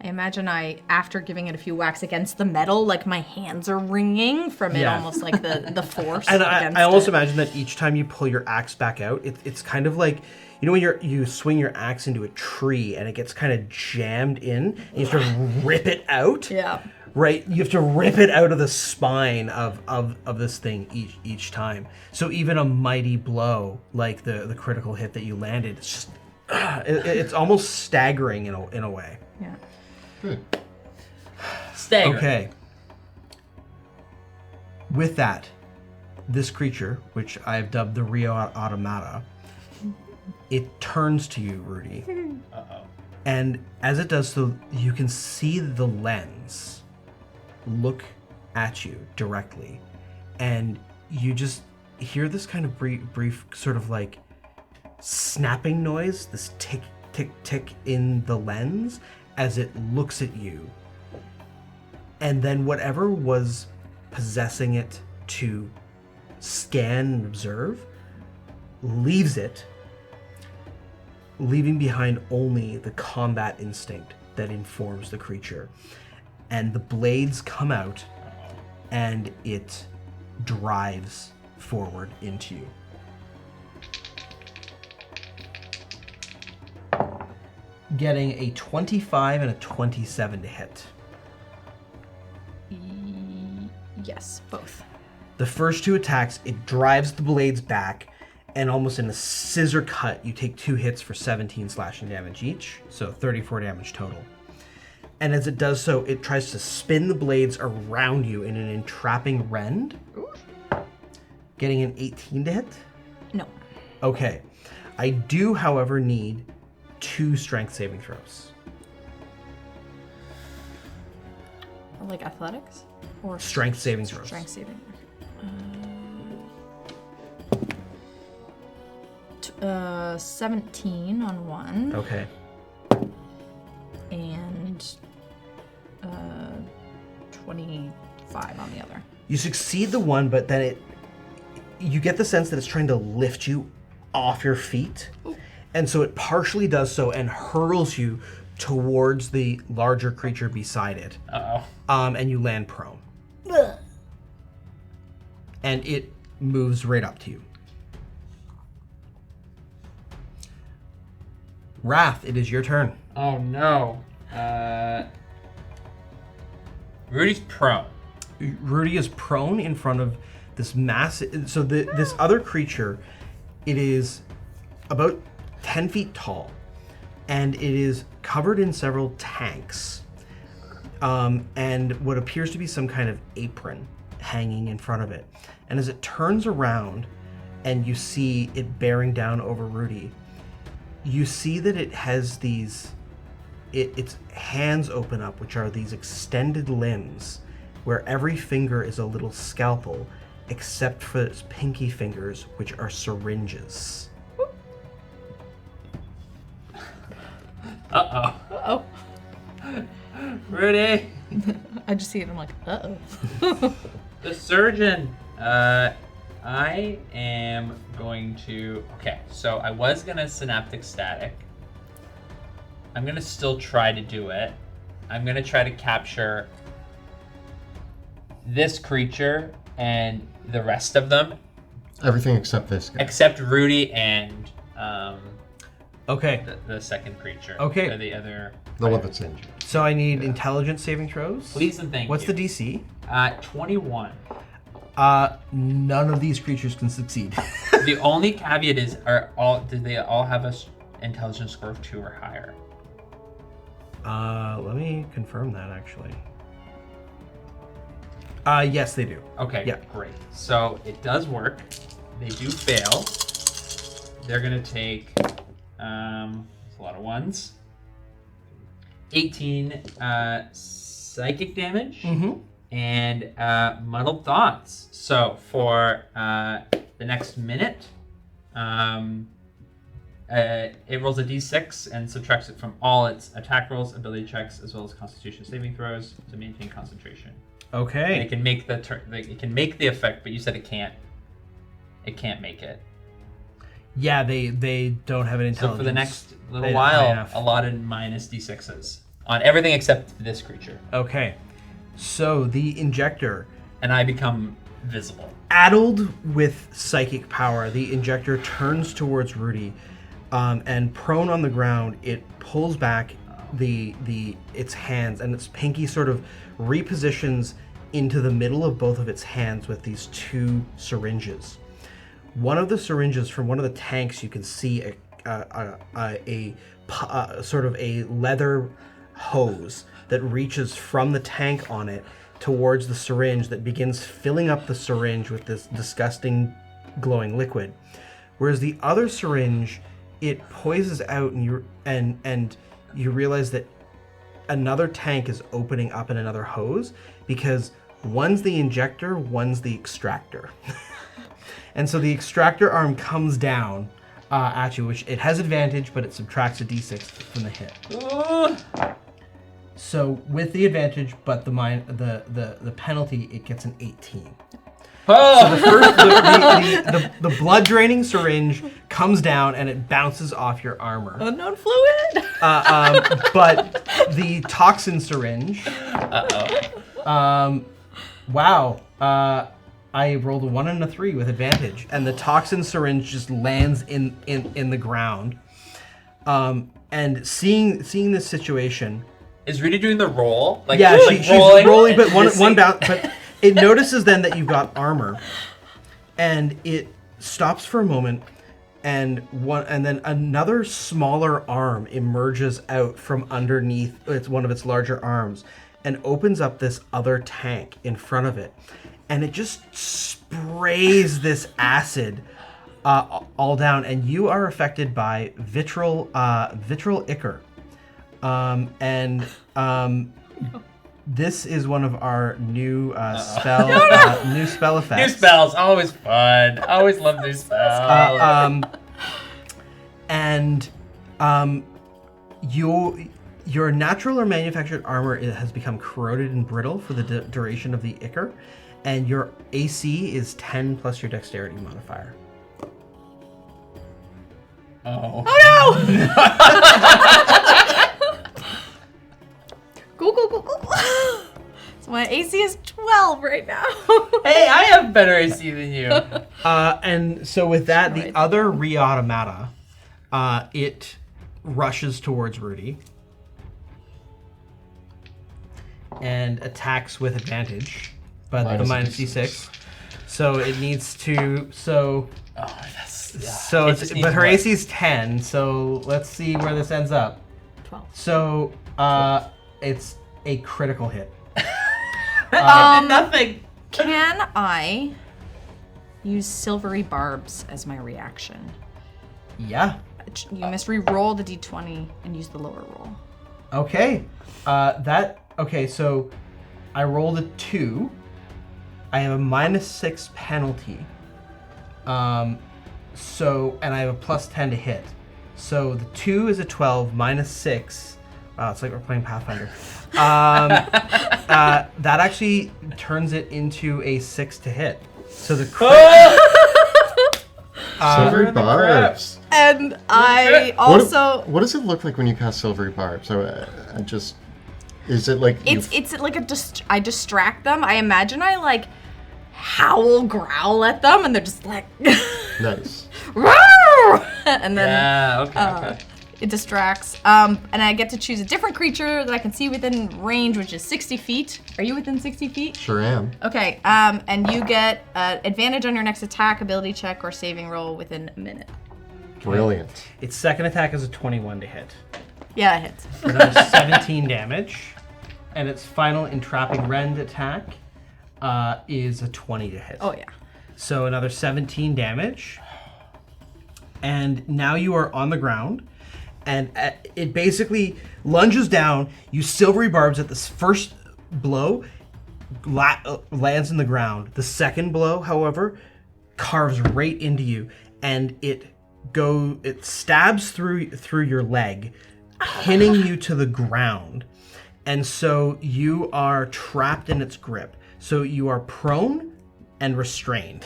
I imagine after giving it a few whacks against the metal, like my hands are ringing from it, Yeah. almost like the force. And against I almost it. imagine that each time you pull your axe back out, it's kind of like, you know, when you swing your axe into a tree and it gets kind of jammed in, and you have to rip it out. Yeah. Right, you have to rip it out of the spine of this thing each time. So even a mighty blow like the critical hit that you landed, it's just it's almost staggering in a way. Yeah. Stagger. Okay. With that, this creature, which I've dubbed the Rio Automata, it turns to you, Rudy. Uh-oh. And as it does so, you can see the lens look at you directly. And you just hear this kind of brief sort of like snapping noise, this tick, tick, tick in the lens as it looks at you. And then whatever was possessing it to scan and observe leaves it, leaving behind only the combat instinct that informs the creature. And the blades come out and it drives forward into you. Getting a 25 and a 27 to hit. Yes, both. The first two attacks, it drives the blades back, and almost in a scissor cut, you take 2 hits for 17 slashing damage each, so 34 damage total. And as it does so, it tries to spin the blades around you in an entrapping rend. Getting an 18 to hit? No. Okay. I do, however, need 2 strength saving throws. Like athletics? Or Strength saving throws. strength saving. 17 on one. Okay. And 25 on the other. You succeed the one, but then you get the sense that it's trying to lift you off your feet. And so it partially does so and hurls you towards the larger creature beside it. Uh-oh. And you land prone. And it moves right up to you. Wrath, it is your turn. Oh no. Rudy's prone. Rudy is prone in front of this massive... So this other creature, it is about 10 feet tall. And it is covered in several tanks. And what appears to be some kind of apron hanging in front of it. And as it turns around and you see it bearing down over Rudy, you see that it has these... Its hands open up, which are these extended limbs, where every finger is a little scalpel, except for its pinky fingers, which are syringes. Uh-oh. Uh-oh. Rudy! I just see it and I'm like, uh-oh. The surgeon! I am going to... Okay, so I was going to synaptic static. I'm going to still try to do it. I'm going to try to capture this creature and the rest of them. Everything except this guy. Except Rudy and Okay, the second creature. Okay. Or the other... The one that's injured. so I need intelligence saving throws. Please and thank What's you. the DC? 21. None of these creatures can succeed. The only caveat is, do they all have a intelligence score of 2 or higher? Let me confirm that, actually. Yes, they do. Okay, Yeah. great. So it does work. They do fail. They're gonna take, it's a lot of ones. 18 psychic damage and muddled thoughts. So for the next minute, it rolls a d6 and subtracts it from all its attack rolls, ability checks, as well as Constitution saving throws to maintain concentration. And Okay. it can make it can make the effect, but you said it can't. It can't make it. Yeah, they don't have an intelligence. So for the next little They don't high while, enough. a lot of minus d6s on everything except this creature, Okay. So the injector, and I become visible. addled with psychic power, the injector turns towards Rudy, and prone on the ground, it pulls back its hands, and its pinky sort of repositions into the middle of both of its hands with these 2 syringes. One of the syringes from one of the tanks, you can see a sort of a leather hose that reaches from the tank on it towards the syringe that begins filling up the syringe with this disgusting glowing liquid. Whereas the other syringe, it poises out and you realize that another tank is opening up in another hose because one's the injector, one's the extractor. And so the extractor arm comes down at you, which it has advantage, but it subtracts a d6 from the hit. So with the advantage, but the penalty, it gets an 18. So the blood draining syringe comes down and it bounces off your armor. Unknown fluid. But the toxin syringe. Wow. I rolled a 1 and a 3 with advantage, and the toxin syringe just lands in the ground. And seeing this situation. Is Rudy doing the roll? Like, yeah, like she's rolling, rolling, but one bounce. But it notices then that you've got armor, and it stops for a moment, and then another smaller arm emerges out from underneath one of its larger arms, and opens up this other tank in front of it, and it just sprays this acid all down, and you are affected by vitral ichor. This is one of our new new spell effects. New spells, always fun. Always love new spells. Your natural or manufactured armor has become corroded and brittle for the duration of the ichor, and your AC is 10 plus your dexterity modifier. Oh no! Go. So my AC is 12 right now. Hey, I have better AC than you. And so with that, the other re-automata, it rushes towards Rudy and attacks with advantage, but the minus d6. So it needs to. But her AC is 10. So let's see where this ends up. 12. So it's a critical hit. Nothing. Can I use silvery barbs as my reaction? Yeah. You must re-roll the d20 and use the lower roll. Okay. So I rolled a 2. I have a -6 penalty. And I have a +10 to hit. So the 2 is a 12, -6. Wow, it's like we're playing Pathfinder. That actually turns it into a 6 to hit. So the silvery barbs. And I also. What does it look like when you cast silvery barbs? Is it like It's like I distract them. I imagine I like howl, growl at them, and they're just like nice. And then Okay. it distracts. And I get to choose a different creature that I can see within range, which is 60 feet. Are you within 60 feet? Sure am. Okay. And you get advantage on your next attack, ability check, or saving roll within a minute. Brilliant. Its second attack is a 21 to hit. Yeah, it hits. So that's 17 damage. And its final entrapping rend attack is a 20 to hit. Oh, yeah. So another 17 damage. And now you are on the ground. And it basically lunges down. You silvery barbs at this first blow, lands in the ground. The second blow, however, carves right into you. And it stabs through your leg, pinning you to the ground. And so you are trapped in its grip. So you are prone and restrained.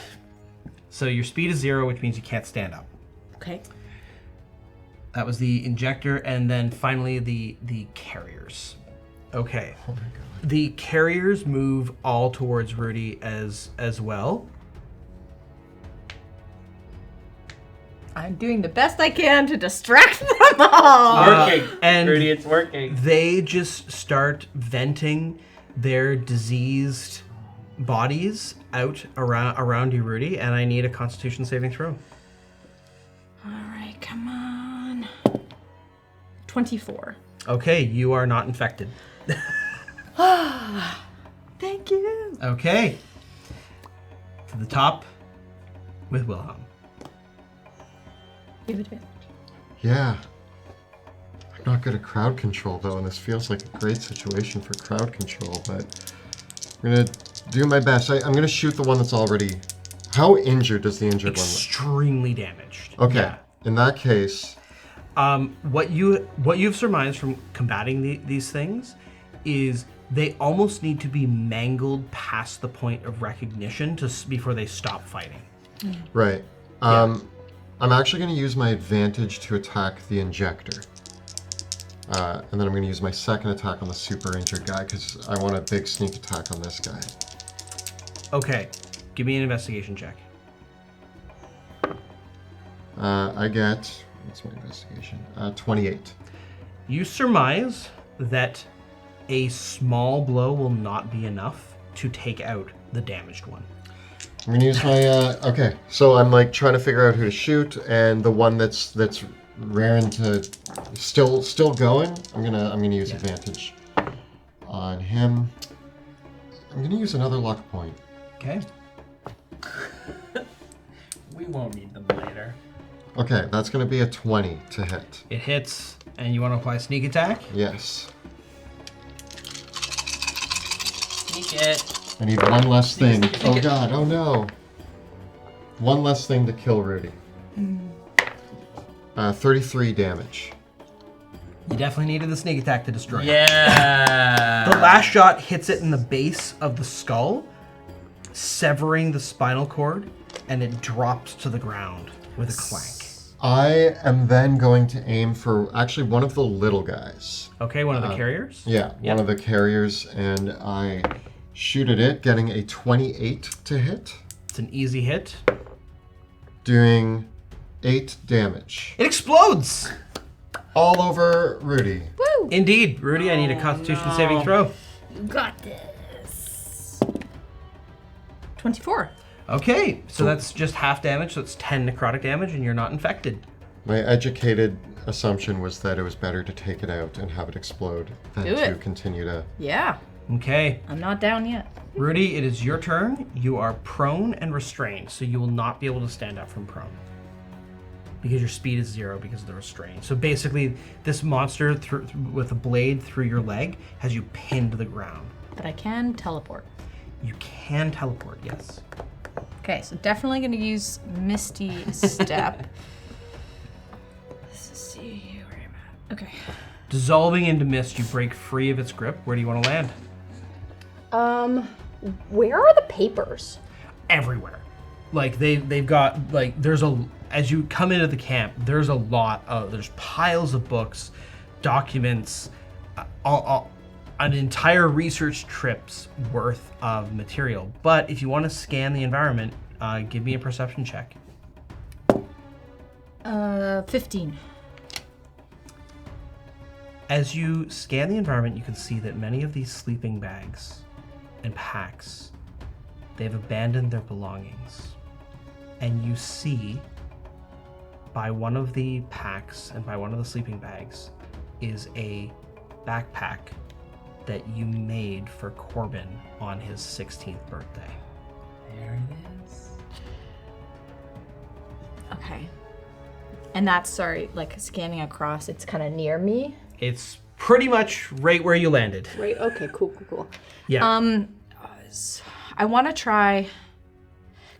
So your speed is 0, which means you can't stand up. Okay. That was the injector, and then finally the carriers. Okay. Oh my god. The carriers move all towards Rudy as well. I'm doing the best I can to distract them all. Working. And Rudy, it's working. they just start venting their diseased bodies out around you, Rudy, and I need a Constitution saving throw. All right, come on. 24. Okay, you are not infected. Thank you. Okay. To the top with Wilhelm. Give advantage. Yeah. I'm not good at crowd control, though, and this feels like a great situation for crowd control, but I'm going to do my best. I'm going to shoot the one that's already... How injured does the injured one look? Extremely damaged. Okay. Yeah. In that case... What you've surmised from combating these things is they almost need to be mangled past the point of recognition before they stop fighting. Right. I'm actually going to use my advantage to attack the injector. And then I'm going to use my second attack on the super injured guy because I want a big sneak attack on this guy. Okay. Give me an investigation check. I get... What's my investigation? 28. You surmise that a small blow will not be enough to take out the damaged one. I'm gonna use my okay. So I'm like trying to figure out who to shoot, and the one that's raring to still going. I'm gonna use advantage on him. I'm gonna use another luck point. Okay. We won't need them later. Okay, that's gonna be a 20 to hit. It hits, and you want to apply sneak attack? Yes. Sneak it. I need one less thing. Sneak Oh it. god, oh no. One less thing to kill Rudy. 33 damage. You definitely needed the sneak attack to destroy it. Yeah. The last shot hits it in the base of the skull, severing the spinal cord, and it drops to the ground with a clank. I am then going to aim for actually one of the little guys. Okay, one of the carriers? Yeah, Yep. one of the carriers, and I shoot at it, getting a 28 to hit, It's an easy hit. doing 8 damage. It explodes! All over Rudy. Woo! Indeed. Rudy, I need a constitution saving throw. You got this. 24. Okay, so that's just half damage, so it's 10 necrotic damage, and you're not infected. My educated assumption was that it was better to take it out and have it explode than Do to it. continue to... Yeah. Okay, I'm not down yet. Rudy, it is your turn. You are prone and restrained, so you will not be able to stand up from prone. Because your speed is 0 because of the restraint. So basically, this monster with a blade through your leg has you pinned to the ground. But I can teleport. You can teleport, yes. Okay, so definitely going to use Misty Step. Let's see where I'm at. Okay. Dissolving into mist, you break free of its grip. Where do you want to land? Where are the papers? Everywhere. Like they've got like as you come into the camp, there's there's piles of books, documents, an entire research trip's worth of material. But if you want to scan the environment, give me a perception check. 15. As you scan the environment, you can see that many of these sleeping bags and packs, they've abandoned their belongings. And you see by one of the packs and by one of the sleeping bags is a backpack that you made for Corbin on his 16th birthday. There it is. Okay. And that's, sorry, like scanning across, it's kind of near me. It's pretty much right where you landed. Right, okay, cool. Yeah. I want to try,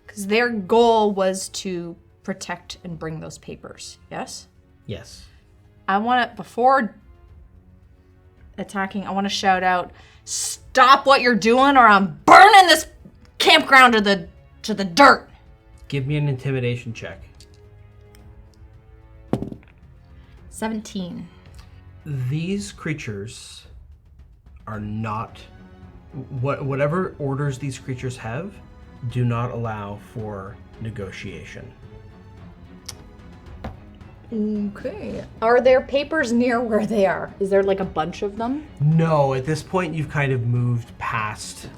because their goal was to protect and bring those papers, yes? Yes. I want to, before attacking, I want to shout out, stop what you're doing or I'm burning this campground to the dirt. Give me an intimidation check. 17. These creatures are not whatever orders these creatures have do not allow for negotiation. Okay. Are there papers near where they are? Is there like a bunch of them? No, at this point you've kind of moved past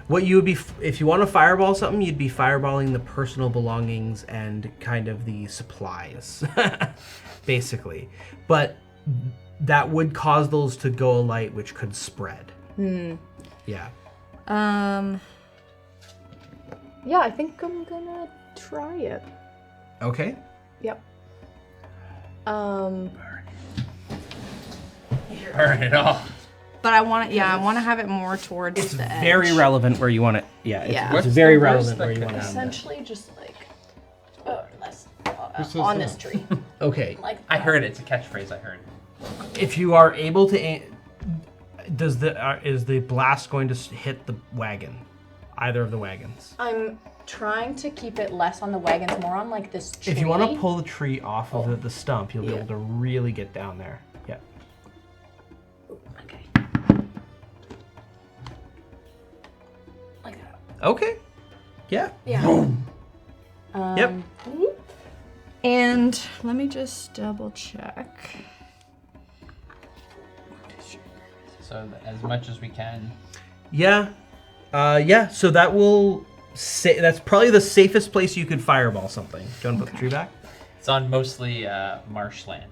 what you would be if you want to fireball something, you'd be fireballing the personal belongings and kind of the supplies basically. But that would cause those to go alight, which could spread. Yeah. Yeah, I think I'm gonna try it. Okay. Yep. Burn it all. But I want it. Yeah, I want to have it more towards It's the edge. very relevant where you want it. Yeah, it's, Yeah. it's What's very the relevant worst where you that want to have that. Essentially, just like less Who says on that? this tree. Okay. Like I heard it. It's a catchphrase I heard. If you are able to, is the blast going to hit the wagon? Either of the wagons. I'm trying to keep it less on the wagons, more on like this tree. If you want to pull the tree off of the stump, you'll be Yeah. able to really get down there. Yeah. Okay. Like that. Okay. Yeah. Yeah. Boom. Yep. And let me just double check. So as much as we can. Yeah. Yeah. So that will say that's probably the safest place you could fireball something. Do you want to put the tree back? It's on mostly marshland.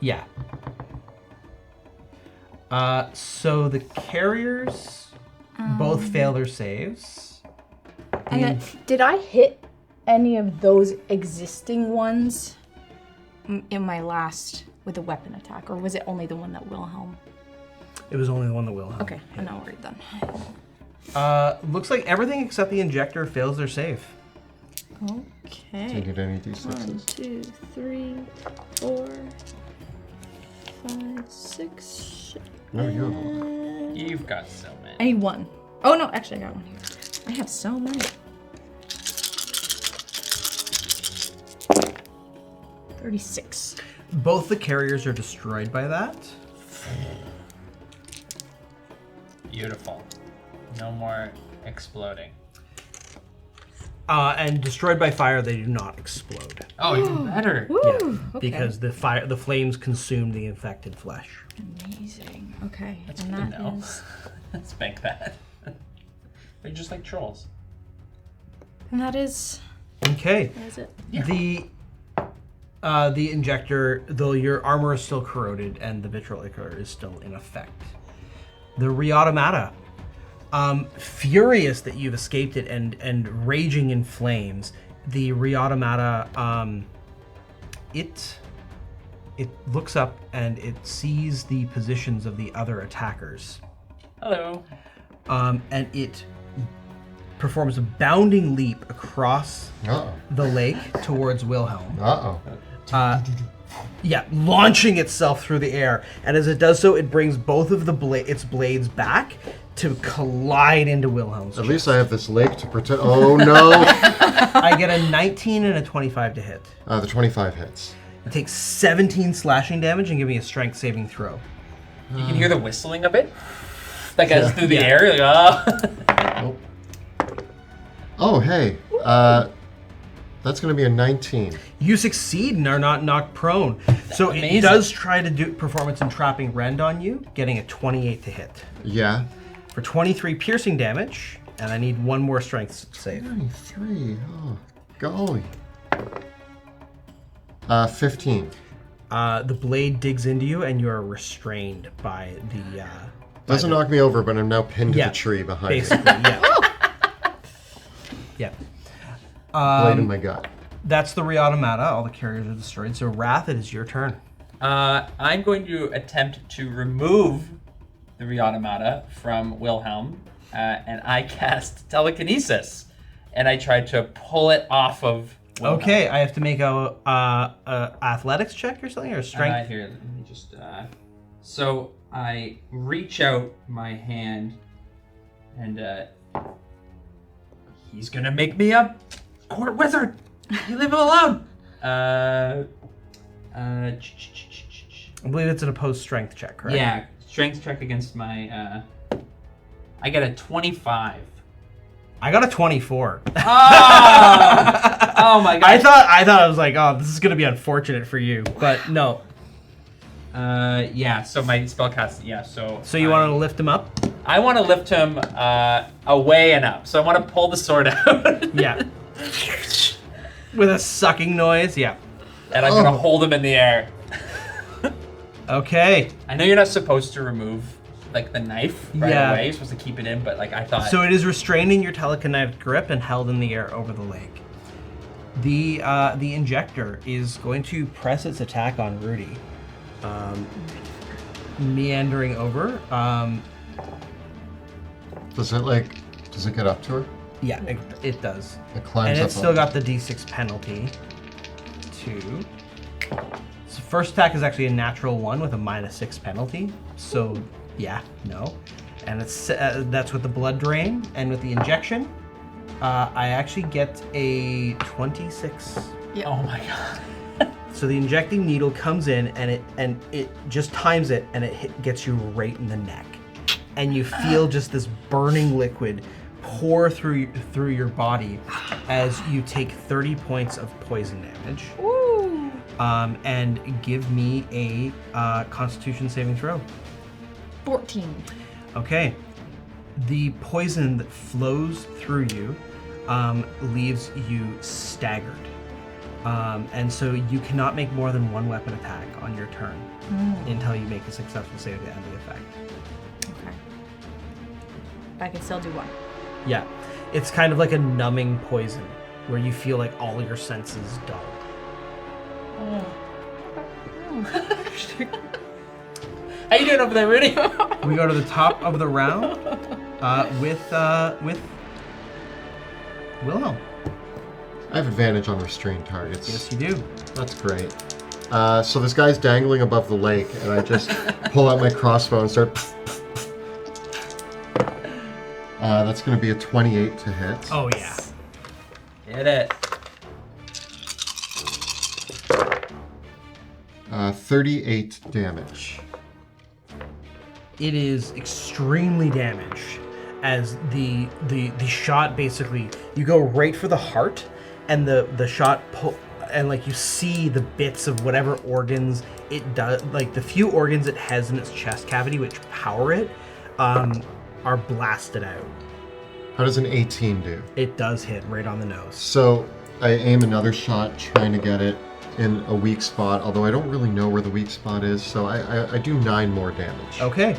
Yeah. So the carriers both fail their saves. And then, did I hit any of those existing ones in my last with a weapon attack, or was it only the one that Wilhelm? It was only the one that will. Okay, I'm not worried then. Looks like everything except the injector fails their save. Do you Okay. need any 1, D6s? 2, 3, 4, 5, 6. No, you have one. You've got so I many. need one. Oh no, actually I got one here. I have so many. 36. Both the carriers are destroyed by that. Beautiful. No more exploding. And destroyed by fire, they do not explode. Oh, even better. Woo! Yeah, Okay. because the flames consume the infected flesh. Amazing. Okay. That's and good to that know. is- Let's bank that. They're just like trolls. And that is Okay. that is it. The injector, though your armor is still corroded and the vitriol ichor is still in effect. The Reautomata, furious that you've escaped it and raging in flames, the Reautomata, it looks up and it sees the positions of the other attackers. Hello. And it performs a bounding leap across Uh-oh. the lake towards Wilhelm. Uh-oh. Yeah, launching itself through the air, and as it does so, it brings both of its blades back to collide into Wilhelm's. At least I have this lake to protect. Oh, no. I get a 19 and a 25 to hit. The 25 hits. It takes 17 slashing damage and give me a strength saving throw. You can hear the whistling of it. That goes Yeah. through the Yeah. air. Like, oh. Nope. Oh, hey. That's going to be a 19. You succeed and are not knocked prone. So it Amazing. does try to perform its entrapping rend on you, getting a 28 to hit. Yeah. For 23 piercing damage, and I need one more strength save. 23. Oh, golly. 15. The blade digs into you, and you are restrained by the. Doesn't knock me over, but I'm now pinned Yeah, to the tree behind basically, me. yeah. Blade in my gut. That's the Reautomata. All the carriers are destroyed. So, Wrath, it is your turn. I'm going to attempt to remove the Reautomata from Wilhelm, and I cast telekinesis, and I try to pull it off of Wilhelm. Okay, I have to make a athletics check or something, or a strength. Here, let me just. So I reach out my hand, and he's gonna make me a court wizard. You leave him alone. I believe it's an opposed strength check, correct? Yeah, strength check against my. I got a 25. I got a 24. Oh, oh my god! I thought I was like, oh, this is gonna be unfortunate for you, but no. Yeah. So my spellcast. Yeah. So. So you want to lift him up? I want to lift him away and up. So I want to pull the sword out. Yeah. With a sucking noise, yeah. And I'm gonna hold him in the air. Okay. I know you're not supposed to remove like the knife right away. You're supposed to keep it in, but like I thought. So it is restraining your telekinetic grip and held in the air over the lake. The injector is going to press its attack on Rudy, meandering over. Does it get up to her? Yeah, it does. It climbs and up. it's still got the D6 penalty. 2. So first attack is actually a natural 1 with a -6 penalty. So yeah, no. And it's that's with the blood drain, and with the injection, I actually get a 26. Yeah. Oh my god. So the injecting needle comes in, and it just times it, and it gets you right in the neck, and you feel just this burning liquid pour through your body as you take 30 points of poison damage. Ooh. And give me a Constitution saving throw. 14. Okay. The poison that flows through you leaves you staggered. And so you cannot make more than one weapon attack on your turn until you make a successful save to end the effect. Okay. But I can still do one. Yeah. It's kind of like a numbing poison where you feel like all your senses dulled. How you doing over there, Rudy? We go to the top of the round with Wilhelm. I have advantage on restrained targets. Yes, you do. That's great. So this guy's dangling above the lake, and I just pull out my crossbow and start. That's going to be a 28 to hit. Oh yeah. Hit it. 38 damage. It is extremely damaged as the shot basically, you go right for the heart, and the shot and like you see the bits of whatever organs it does, like the few organs it has in its chest cavity which power it, are blasted out. How does an 18 do? It does hit right on the nose. So I aim another shot, trying to get it in a weak spot, although I don't really know where the weak spot is, so I do 9 more damage. Okay.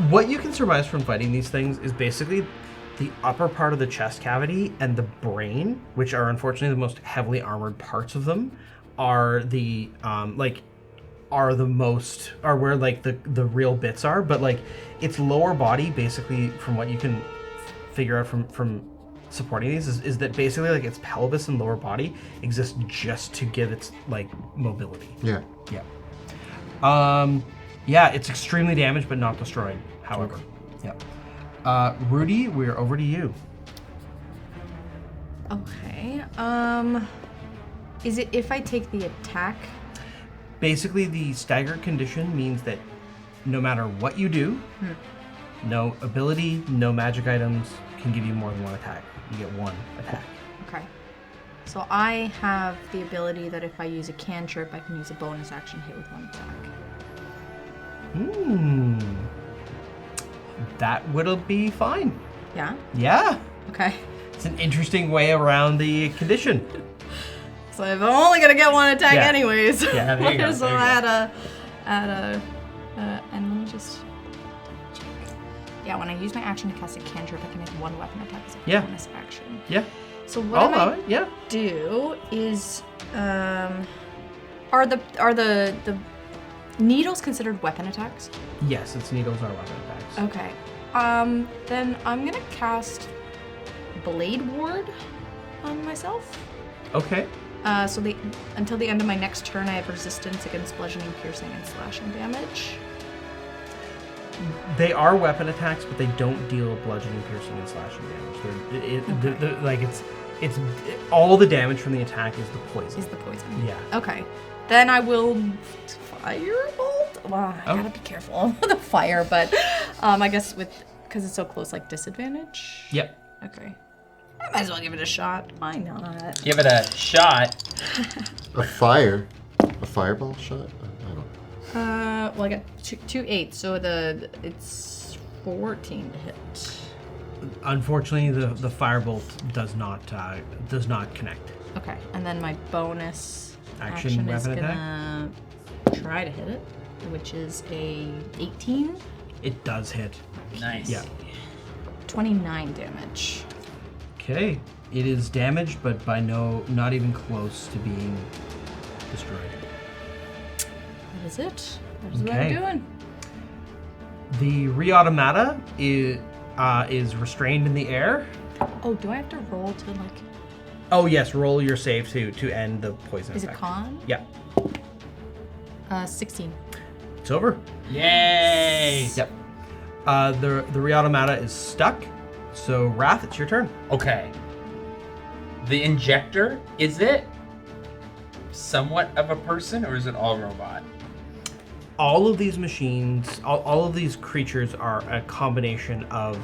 What you can surmise from fighting these things is basically the upper part of the chest cavity and the brain, which are unfortunately the most heavily armored parts of them, are the where like the real bits are. But like its lower body, basically, from what you can figure out from supporting these, is that basically like its pelvis and lower body exist just to give its like mobility. Yeah. Yeah. Yeah, it's extremely damaged but not destroyed, however. Yep. Rudy, we're over to you. Okay. Is it if I take the attack? Basically, the staggered condition means that no matter what you do, no ability, no magic items can give you more than one attack. You get one attack. Okay. So I have the ability that if I use a cantrip, I can use a bonus action hit with one attack. That would be fine. Yeah? Yeah. Okay. It's an interesting way around the condition. So if I'm only gonna get one attack anyways. Yeah, there you go. So I had a and let me just check. Yeah, when I use my action to cast a cantrip, I can make one weapon attack as a bonus action. Yeah. So what I might it. do is are the needles considered weapon attacks? Yes, its needles are weapon attacks. Okay. Then I'm gonna cast Blade Ward on myself. Okay. So until the end of my next turn, I have resistance against bludgeoning, piercing, and slashing damage. They are weapon attacks, but they don't deal bludgeoning, piercing, and slashing damage. It's all the damage from the attack is the poison. Yeah. Okay. Then I will firebolt. Well, I gotta be careful with the fire, but I guess because it's so close, like disadvantage. Yep. Okay. I might as well give it a shot. Why not? Give it a shot. A fireball shot? I don't. Well, I got two 8s, so it's 14 to hit. Unfortunately, the firebolt does not connect. Okay, and then my bonus Action is weapon gonna try to hit it, which is a 18. It does hit. Nice. Yeah. 29 damage. Okay. It is damaged, but not even close to being destroyed. That is it. That is what Okay. I'm doing. The Reautomata is restrained in the air. Oh, do I have to roll to like? Oh yes, roll your save to end the poison Is it effect. con? Yeah. 16. It's over. Yay! Yep. The Reautomata is stuck. So Wrath, it's your turn. Okay. The injector, is it somewhat of a person or is it all robot? All of these machines, all of these creatures are a combination of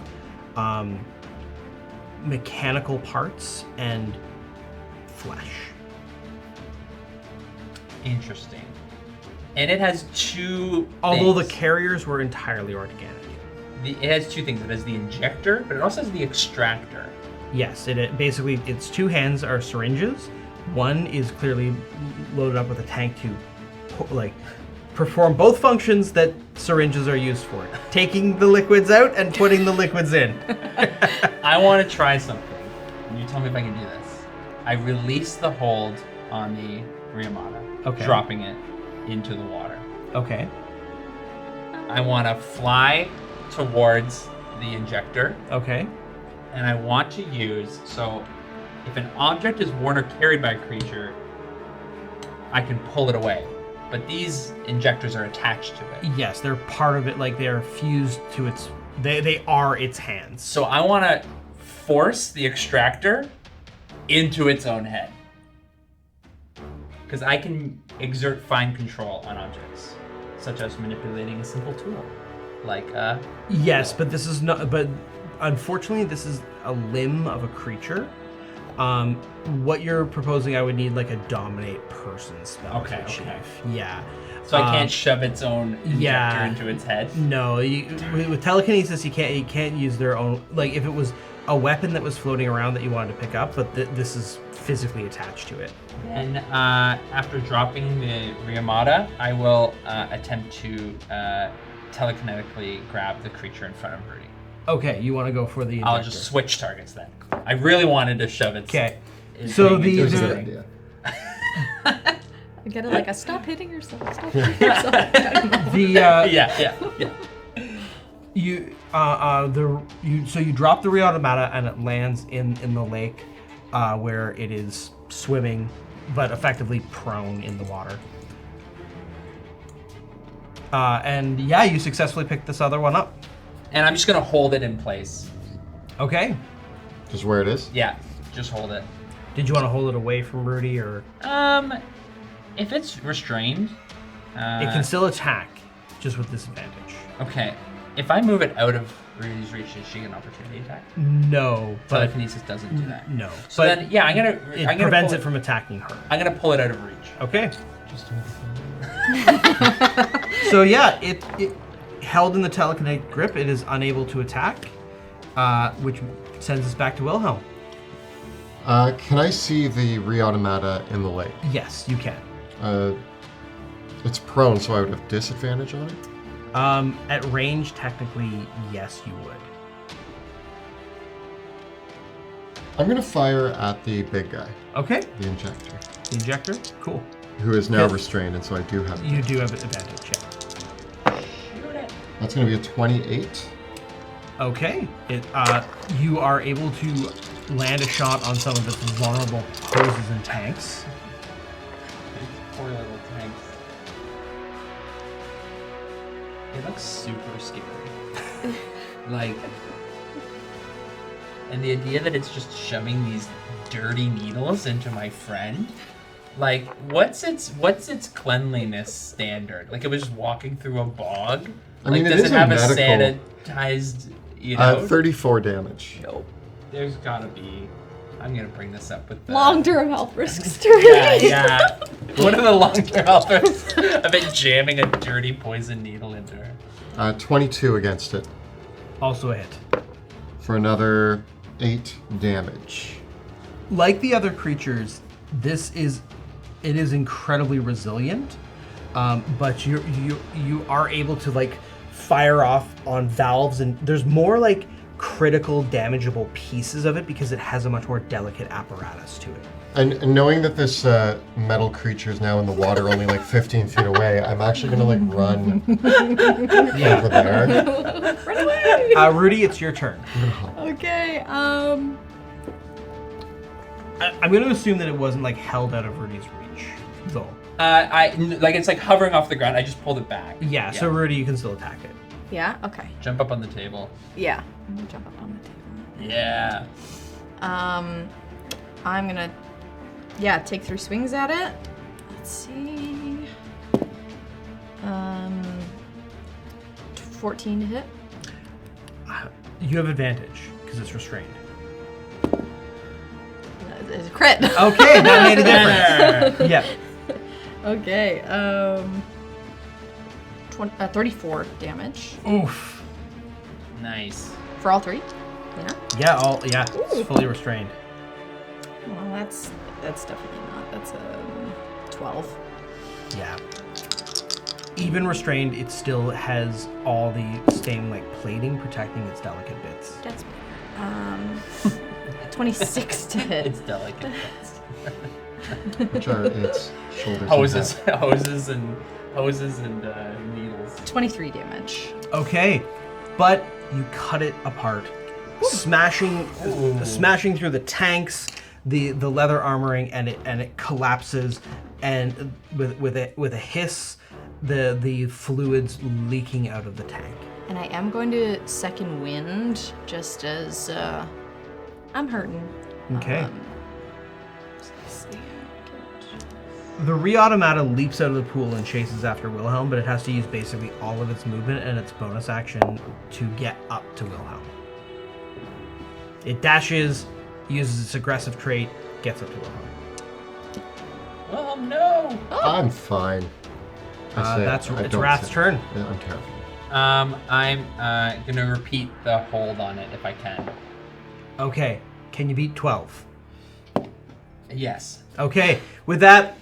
mechanical parts and flesh. Interesting. And it has two Although the things. carriers were entirely organic. It has two things. It has the injector, but it also has the extractor. Yes, it basically, its two hands are syringes. One is clearly loaded up with a tank to perform both functions that syringes are used for. Taking the liquids out and putting the liquids in. I want to try something. You tell me if I can do this. I release the hold on the Reautomata, Okay. dropping it into the water. Okay. I want to fly towards the injector, Okay. and I want to use, so if an object is worn or carried by a creature, I can pull it away. But these injectors are attached to it. Yes, they're part of it, like they're fused to its, they are its hands. So I want to force the extractor into its own head. Because I can exert fine control on objects, such as manipulating a simple tool, like a... Yes, but this is not, but unfortunately this is a limb of a creature. What you're proposing, I would need like a dominate person spell Okay, to achieve. okay. Yeah. So I can't shove its own injector yeah. into its head? No, with telekinesis, you can't use their own. Like if it was a weapon that was floating around that you wanted to pick up, but this is physically attached to it. Then, after dropping the Reautomata, I will attempt to telekinetically grab the creature in front of Rudy. Okay, you want to go for the injector. I'll just switch targets then. I really wanted to shove its... Okay. its So thing the- into That's a its good thing. idea. I get it like a stop hitting yourself. Stop hitting yourself. The Yeah. so you drop the Reautomata and it lands in the lake, where it is swimming, but effectively prone in the water. And yeah, you successfully picked this other one up. And I'm just going to hold it in place. Okay. Just where it is? Yeah, just hold it. Did you want to hold it away from Rudy, or If it's restrained... it can still attack, just with disadvantage? Okay. If I move it out of Rudy's reach, is she an opportunity attack? No, but Telekinesis doesn't do that. no. So but then, yeah, I'm gonna prevents pull it from attacking her. I'm gonna pull it out of reach. Okay. So yeah, it held in the telekinetic grip. It is unable to attack, which sends us back to Wilhelm. Can I see the Reautomata in the lake? Yes, you can. It's prone, so I would have disadvantage on it? At range, technically, yes, you would. I'm going to fire at the big guy, Okay. the injector, The injector. Cool. who is now Yes. restrained, and so I do have You do have an advantage. Yeah. That's going to be a 28. Okay. You are able to land a shot on some of its vulnerable hoses and tanks. Poor little tanks. It looks super scary. Like, and the idea that it's just shoving these dirty needles into my friend. Like, what's its cleanliness standard? Like, it was just walking through a bog. I mean, like, it does is it a have medical- a sanitized? You know, 34 damage. Nope. There's gotta be. I'm gonna bring this up with the Long-term health risks too. Yeah. What are the long-term health risks of it jamming a dirty poison needle into her? 22 against it Also a hit. for another 8 damage. Like the other creatures, it is incredibly resilient, but you are able to like fire off on valves, and there's more like critical damageable pieces of it because it has a much more delicate apparatus to it. And knowing that this metal creature is now in the water only like 15 feet away, I'm actually going to like run over there. Run away! Rudy, it's your turn. Okay, I'm going to assume that it wasn't like held out of Rudy's reach, though. It's like hovering off the ground. I just pulled it back. Yeah, so Rudy, you can still attack it. Yeah, okay. Jump up on the table. Yeah. I'm gonna jump up on the table. Yeah. I'm gonna, take 3 swings at it. Let's see. 14 to hit. You have advantage because it's restrained. It's a crit. Okay, that made a difference. Yeah. Okay, 34 damage. Oof. Nice. For all 3? Yeah? Yeah, it's fully restrained. Well, that's definitely not. That's 12. Yeah. Even restrained, it still has all the same like plating protecting its delicate bits. That's 26 to hit. It's delicate. Which are its shoulders. Hoses and needles. 23 damage. Okay, but you cut it apart, smashing through the tanks, the leather armoring, and it collapses, and with a hiss, the fluids leaking out of the tank. And I am going to second wind, just as I'm hurting. Okay. Let's see. The Re-Automata leaps out of the pool and chases after Wilhelm, but it has to use basically all of its movement and its bonus action to get up to Wilhelm. It dashes, uses its aggressive trait, gets up to Wilhelm. Oh no! I'm fine. It's Wrath's turn. Yeah, I'm terrified. I'm gonna repeat the hold on it if I can. Okay, can you beat 12? Yes. Okay, with that,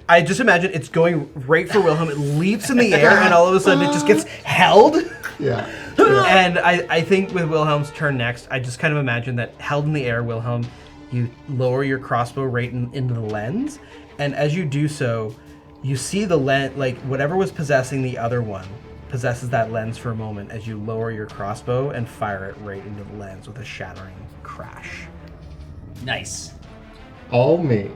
I just imagine it's going right for Wilhelm. It leaps in the air, and all of a sudden it just gets held. Yeah. And I think with Wilhelm's turn next, I just kind of imagine that held in the air, Wilhelm, you lower your crossbow right into the lens, and as you do so, you see the lens, like whatever was possessing the other one, possesses that lens for a moment as you lower your crossbow and fire it right into the lens with a shattering crash. Nice. All me.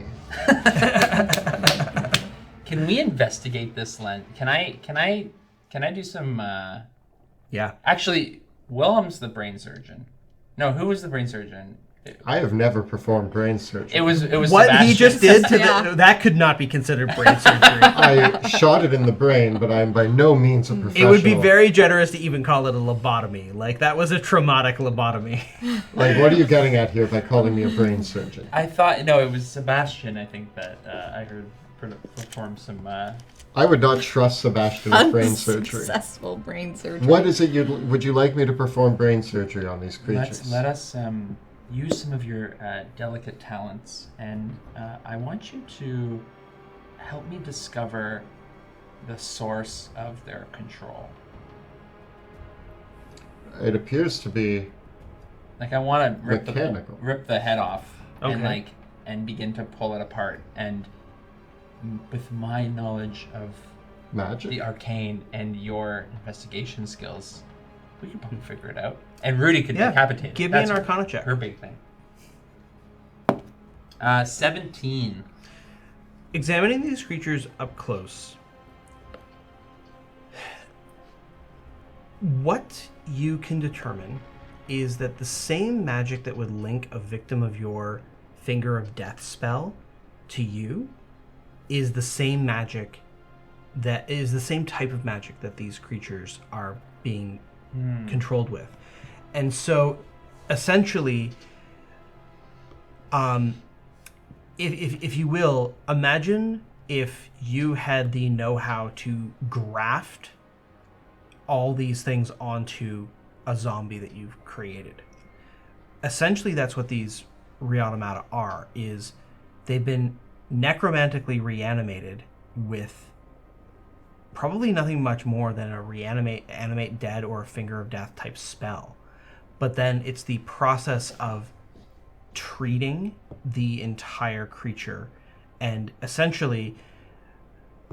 Can we investigate this lens? Can I do some? Yeah. Actually, Wilhelm's the brain surgeon. No, who was the brain surgeon? I have never performed brain surgery. It was what Sebastian. he just did to Yeah. that could not be considered brain surgery. I shot it in the brain, but I'm by no means a It professional. would be very generous to even call it a lobotomy. Like, that was a traumatic lobotomy. Like, what are you getting at here by calling me a brain surgeon? I thought it was Sebastian. I think that I heard perform some. I would not trust Sebastian with brain surgery. Unsuccessful brain surgery. What is it would you like me to perform brain surgery on these creatures? Let us use some of your delicate talents, and I want you to help me discover the source of their control. It appears to be Like, I want to mechanical. rip the head off Okay. and begin to pull it apart. And with my knowledge of magic. the arcane and your investigation skills, we could probably figure it out. And Rudy could decapitate it. Give me That's an Arcana check. her big thing. 17. Examining these creatures up close, what you can determine is that the same magic that would link a victim of your Finger of Death spell to you is the same magic that is the same type of magic that these creatures are being controlled with. And so essentially, if you will, imagine if you had the know-how to graft all these things onto a zombie that you've created. Essentially, that's what these Re-Automata are, is they've been necromantically reanimated with probably nothing much more than a animate dead, or a finger of death type spell. But then it's the process of treating the entire creature, and essentially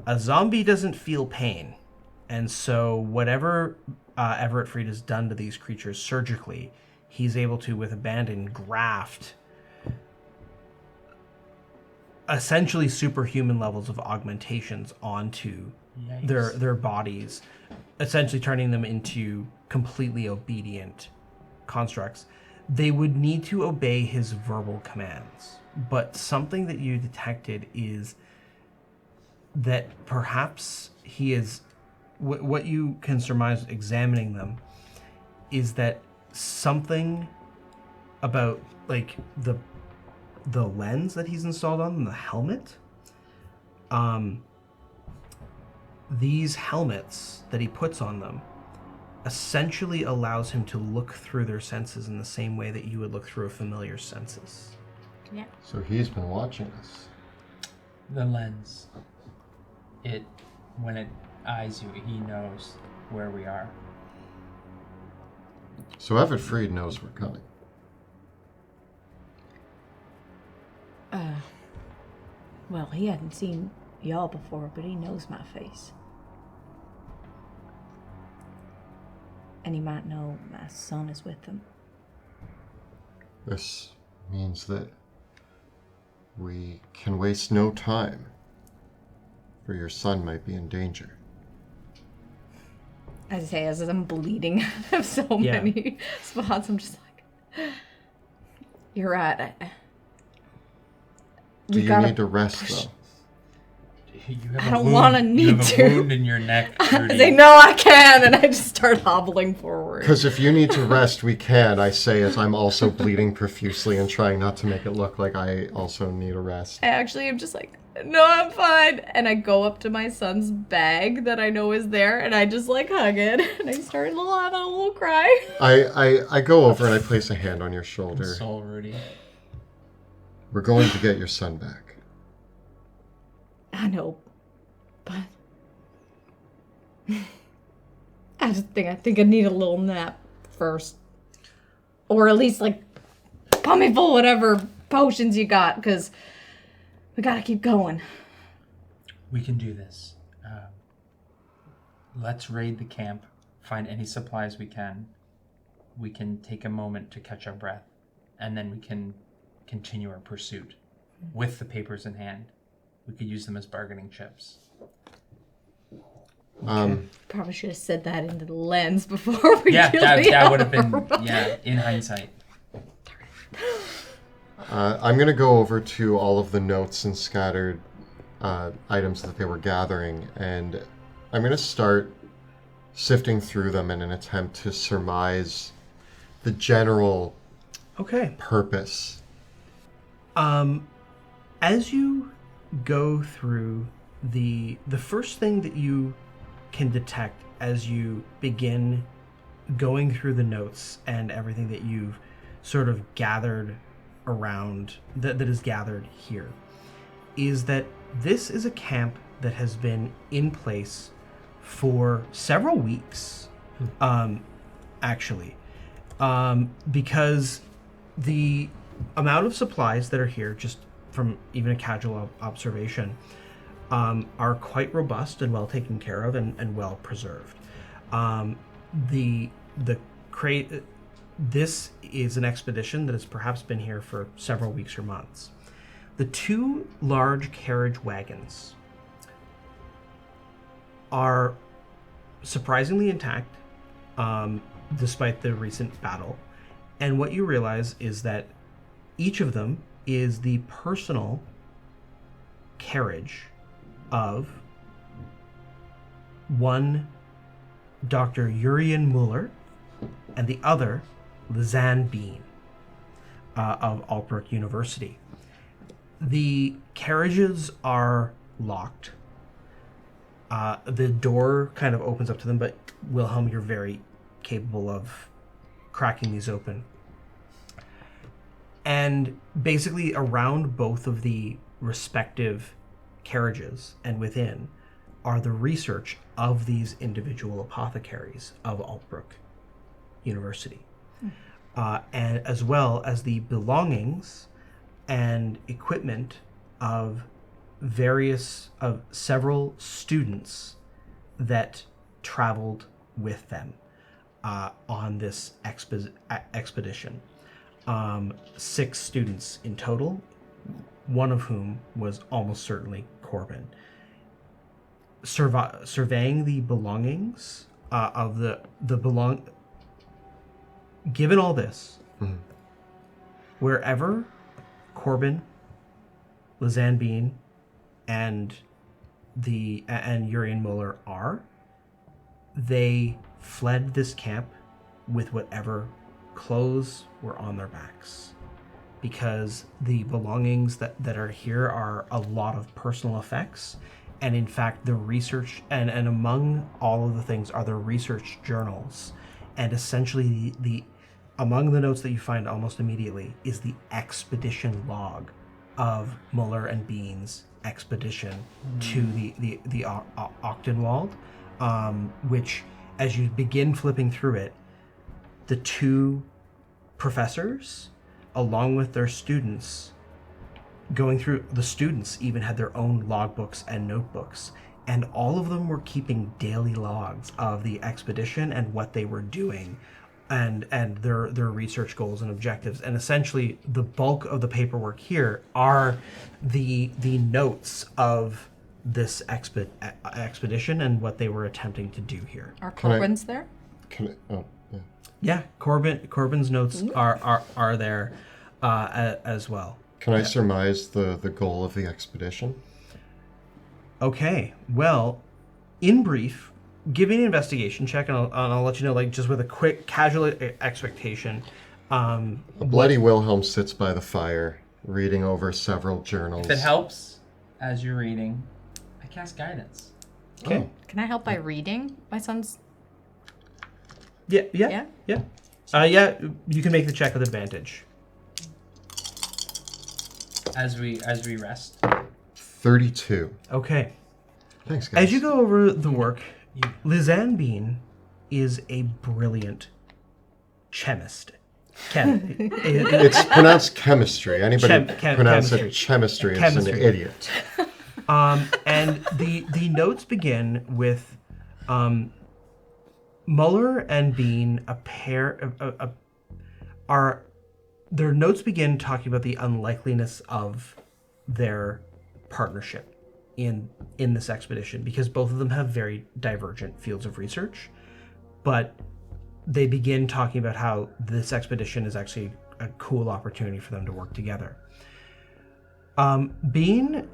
a zombie doesn't feel pain, and so whatever Everett Freed has done to these creatures surgically, he's able to, with abandon, graft essentially superhuman levels of augmentations onto their bodies, essentially turning them into completely obedient constructs. They would need to obey his verbal commands, but something that you detected is that perhaps he is, what you can surmise examining them is that something about like the lens that he's installed on the helmet, these helmets that he puts on them essentially allows him to look through their senses in the same way that you would look through a familiar senses. Yeah. So he's been watching us. The lens. When it eyes you, he knows where we are. So Everett Freed knows we're coming. Well, he hadn't seen y'all before, but he knows my face. And he might know my son is with them. This means that we can waste no time, for your son might be in danger. As I say, as I'm bleeding out of so many spots, I'm just like, you're right. Do you need to rest, though? I don't want to need to. You have a wound in your neck. I say, no, I can, and I just start hobbling forward. Because if you need to rest, we can, I say, as I'm also bleeding profusely and trying not to make it look like I also need a rest. I actually am just like, no, I'm fine. And I go up to my son's bag that I know is there, and I just like hug it, and I start having a little cry. I go over and I place a hand on your shoulder. Console Rudy. We're going to get your son back. I know, but I think I need a little nap first, or at least like pump me full whatever potions you got, because we gotta keep going. We can do this. Let's raid the camp, find any supplies we can. We can take a moment to catch our breath, and then we can continue our pursuit with the papers in hand. We could use them as bargaining chips. Probably should have said that into the lens before we Yeah, killed that would have been, in hindsight. I'm going to go over to all of the notes and scattered items that they were gathering, and I'm going to start sifting through them in an attempt to surmise the general purpose. As you go through the first thing that you can detect as you begin going through the notes and everything that you've sort of gathered around, that is gathered here, is that this is a camp that has been in place for several weeks, actually, because the amount of supplies that are here, just from even a casual observation, are quite robust and well taken care of and well preserved. This is an expedition that has perhaps been here for several weeks or months. The two large carriage wagons are surprisingly intact, despite the recent battle. And what you realize is that each of them is the personal carriage of one Dr. Urian Muller and the other Lizanne Bean of Albrook University. The carriages are locked. The door kind of opens up to them, but Wilhelm, you're very capable of cracking these open. And basically around both of the respective carriages and within are the research of these individual apothecaries of Altbrook University, and as well as the belongings and equipment of several students that traveled with them on this expedition. 6 students in total, one of whom was almost certainly Corbin. Surveying the belongings of given all this, wherever Corbin, Lizanne Bean, and Urian Muller are, they fled this camp with whatever clothes were on their backs, because the belongings that are here are a lot of personal effects, and in fact the research and among all of the things are the research journals, and essentially the among the notes that you find almost immediately is the expedition log of Muller and Bean's expedition to the Ochtenwald, which, as you begin flipping through it, the 2 professors, along with their students, going through, the students even had their own logbooks and notebooks, and all of them were keeping daily logs of the expedition and what they were doing, and their research goals and objectives. And essentially the bulk of the paperwork here are the notes of this expedition and what they were attempting to do here. Are Corbin's there? Yeah, Corbin's notes are there as well. Can I surmise the goal of the expedition? Okay, well, in brief, give me an investigation check, and I'll let you know, like, just with a quick casual expectation. A bloody Wilhelm sits by the fire, reading over several journals. If it helps, as you're reading, I cast guidance. Okay. Oh. Can I help by reading my son's? Yeah. Yeah? Yeah, you can make the check with advantage. As we rest. 32. Okay. Thanks, guys. As you go over the work, Lizanne Bean is a brilliant chemist. It's pronounced chemistry. Anybody pronounce it chemistry is an idiot. And the notes begin with Muller and Bean, their notes begin talking about the unlikeliness of their partnership in this expedition, because both of them have very divergent fields of research, but they begin talking about how this expedition is actually a cool opportunity for them to work together. Bean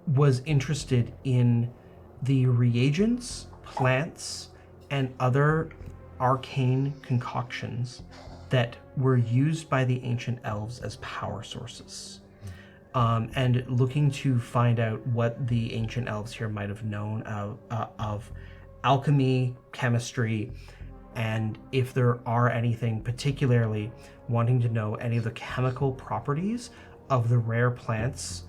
was interested in the reagents, plants, and other arcane concoctions that were used by the ancient elves as power sources. And looking to find out what the ancient elves here might have known of alchemy, chemistry, and if there are anything, particularly wanting to know any of the chemical properties of the rare plants.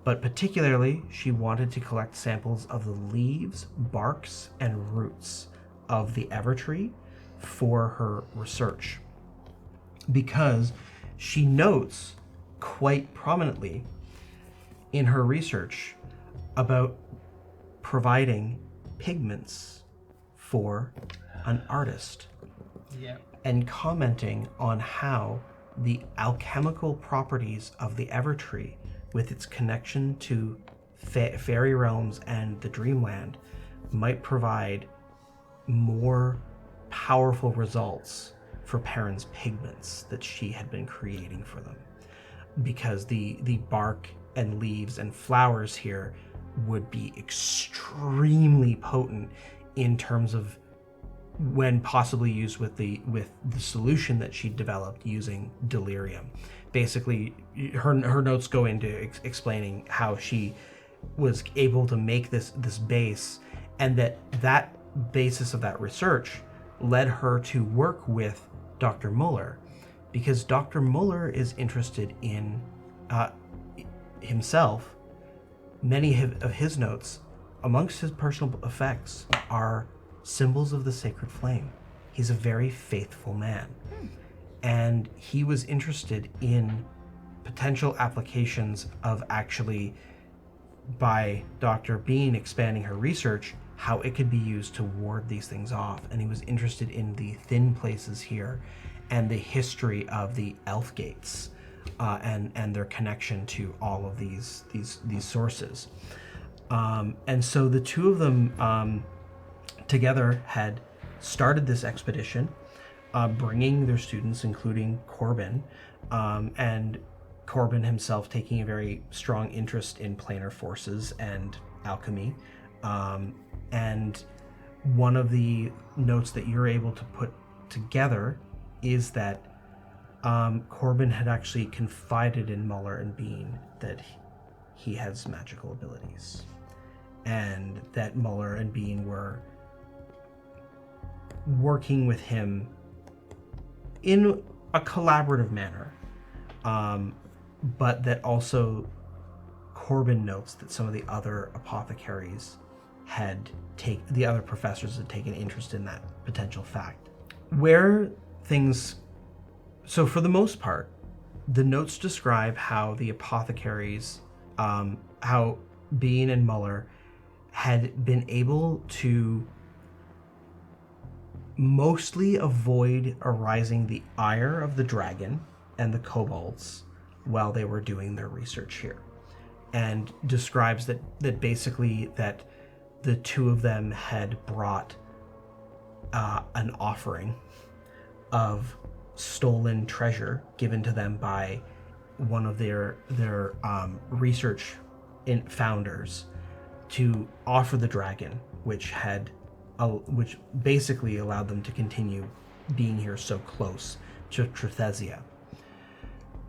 But particularly, she wanted to collect samples of the leaves, barks, and roots of the Evertree for her research, because she notes quite prominently in her research about providing pigments for an artist, and commenting on how the alchemical properties of the Evertree, with its connection to fairy realms and the dreamland, might provide more powerful results for Perrin's pigments that she had been creating for them, because the bark and leaves and flowers here would be extremely potent in terms of when possibly used with the solution that she developed using delirium. Basically, her notes go into explaining how she was able to make this base, and that basis of that research led her to work with Dr. Muller, because Dr. Muller is interested in himself. Many of his notes amongst his personal effects are symbols of the sacred flame. He's a very faithful man. And he was interested in potential applications of actually, by Dr. Bean expanding her research, how it could be used to ward these things off. And he was interested in the thin places here and the history of the elf gates and their connection to all of these sources. And so the two of them together had started this expedition, bringing their students, including Corbin, and Corbin himself taking a very strong interest in planar forces and alchemy. And one of the notes that you're able to put together is that Corbin had actually confided in Muller and Bean that he has magical abilities, and that Muller and Bean were working with him in a collaborative manner, but that also Corbin notes that some of the other apothecaries the other professors had taken interest in that potential fact. So for the most part, the notes describe how the apothecaries, how Bean and Muller had been able to mostly avoid arousing the ire of the dragon and the kobolds while they were doing their research here, and describes that basically that the two of them had brought an offering of stolen treasure given to them by one of their research founders to offer the dragon, which basically allowed them to continue being here so close to Trethesia.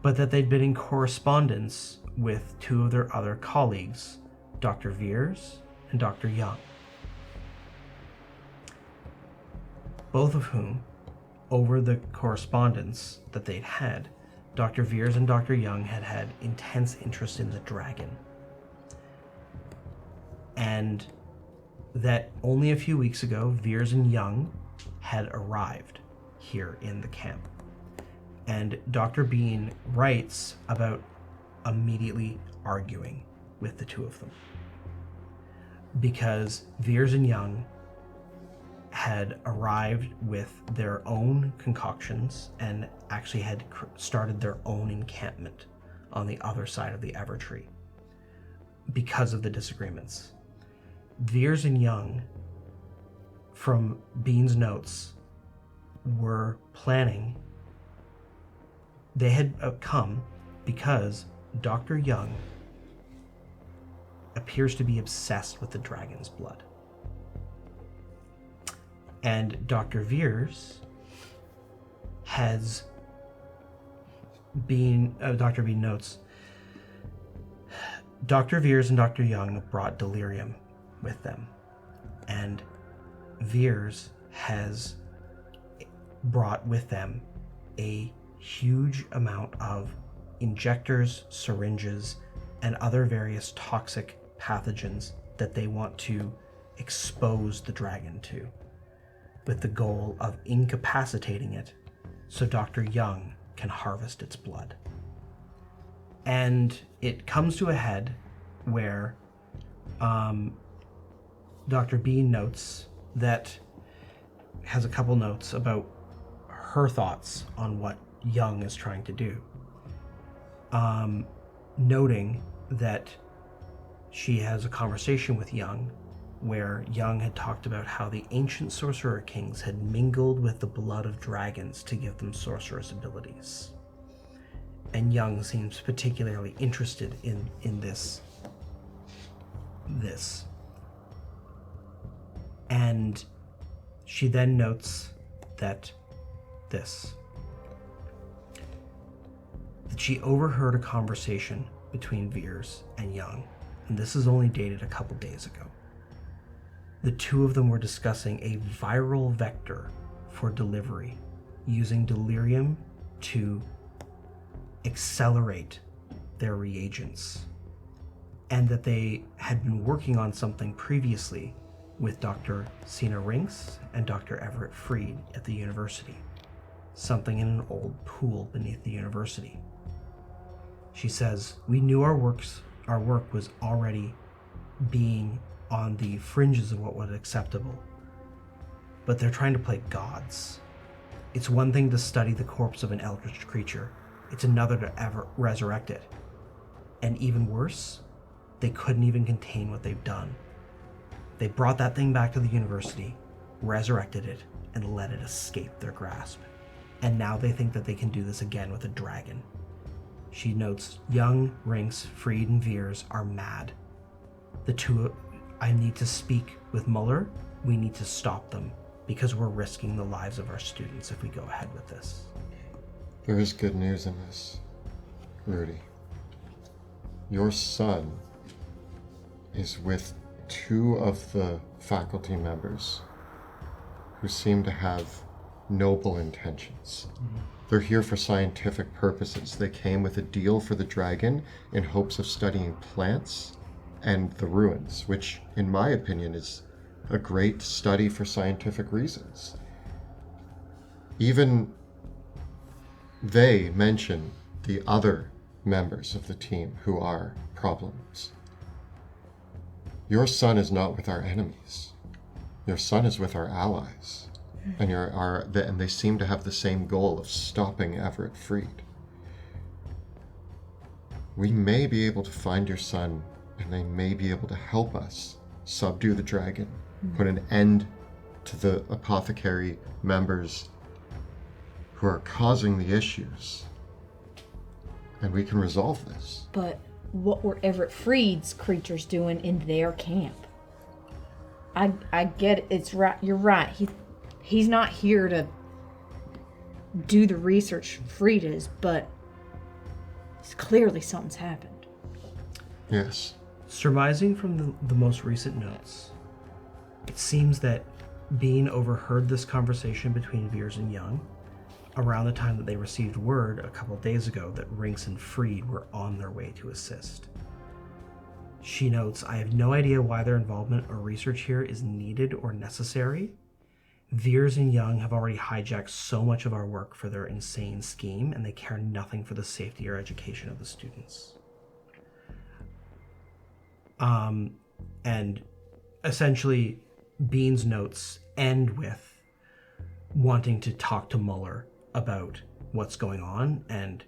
But that they'd been in correspondence with two of their other colleagues, Dr. Veers and Dr. Young, both of whom, over the correspondence that they'd had, Dr. Veers and Dr. Young had intense interest in the dragon. And that only a few weeks ago, Veers and Young had arrived here in the camp. And Dr. Bean writes about immediately arguing with the two of them, because Veers and Young had arrived with their own concoctions and actually had started their own encampment on the other side of the Evertree because of the disagreements. Veers and Young, from Bean's notes, were planning. They had come because Dr. Young appears to be obsessed with the dragon's blood. And Dr. Veers has been, Dr. Bean notes, Dr. Veers and Dr. Young brought delirium with them. And Veers has brought with them a huge amount of injectors, syringes, and other various toxic pathogens that they want to expose the dragon to, with the goal of incapacitating it so Dr. Young can harvest its blood. And it comes to a head where Dr. Bean notes has a couple notes about her thoughts on what Young is trying to do, noting that she has a conversation with Young where Young had talked about how the ancient sorcerer kings had mingled with the blood of dragons to give them sorcerer's abilities. And Young seems particularly interested in this. And she then notes that she overheard a conversation between Veers and Young, and this is only dated a couple days ago. The two of them were discussing a viral vector for delivery, using delirium to accelerate their reagents and that they had been working on something previously with Dr. Sina Rinks and Dr. Everett Freed at the university. Something in an old pool beneath the university. She says, we knew our work was already being on the fringes of what was acceptable, but they're trying to play gods. It's one thing to study the corpse of an eldritch creature. It's another to ever resurrect it. And even worse, they couldn't even contain what they've done. They brought that thing back to the university, resurrected it, and let it escape their grasp. And now they think that they can do this again with a dragon. She notes, Young, Rinks, Freed, and Veers are mad. The two, I need to speak with Muller. We need to stop them, because we're risking the lives of our students if we go ahead with this. There is good news in this, Rudy. Your son is with 2 of the faculty members who seem to have noble intentions. They're here for scientific purposes. They came with a deal for the dragon in hopes of studying plants and the ruins, which, in my opinion, is a great study for scientific reasons. Even they mention the other members of the team who are problems. Your son is not with our enemies. Your son is with our allies. And they seem to have the same goal of stopping Everett Freed. We may be able to find your son, and they may be able to help us subdue the dragon, put an end to the apothecary members who are causing the issues, and we can resolve this. But what were Everett Freed's creatures doing in their camp? I get it. It's right. You're right. He's not here to do the research Freed is, but clearly something's happened. Yes. Surmising from the most recent notes, it seems that Bean overheard this conversation between Veers and Young around the time that they received word a couple days ago that Rinks and Freed were on their way to assist. She notes, I have no idea why their involvement or research here is needed or necessary. Veers and Young have already hijacked so much of our work for their insane scheme, and they care nothing for the safety or education of the students. And essentially, Bean's notes end with wanting to talk to Muller about what's going on and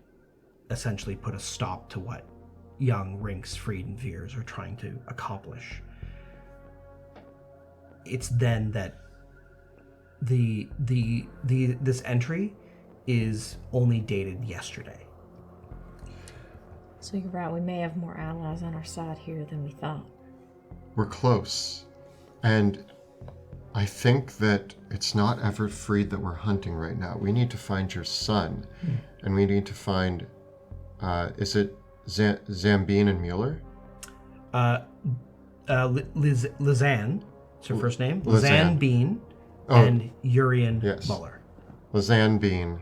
essentially put a stop to what Young, Rinks, Freed, and Veers are trying to accomplish. It's then that this entry is only dated yesterday. So you're right, we may have more allies on our side here than we thought. We're close. And I think that it's not Everett Freed that we're hunting right now. We need to find your son. And we need to find, is it Zambine and Mueller? Lizanne, it's her first name. Lizanne. Lizanne Bean and Urian Muller. Lizanne Bean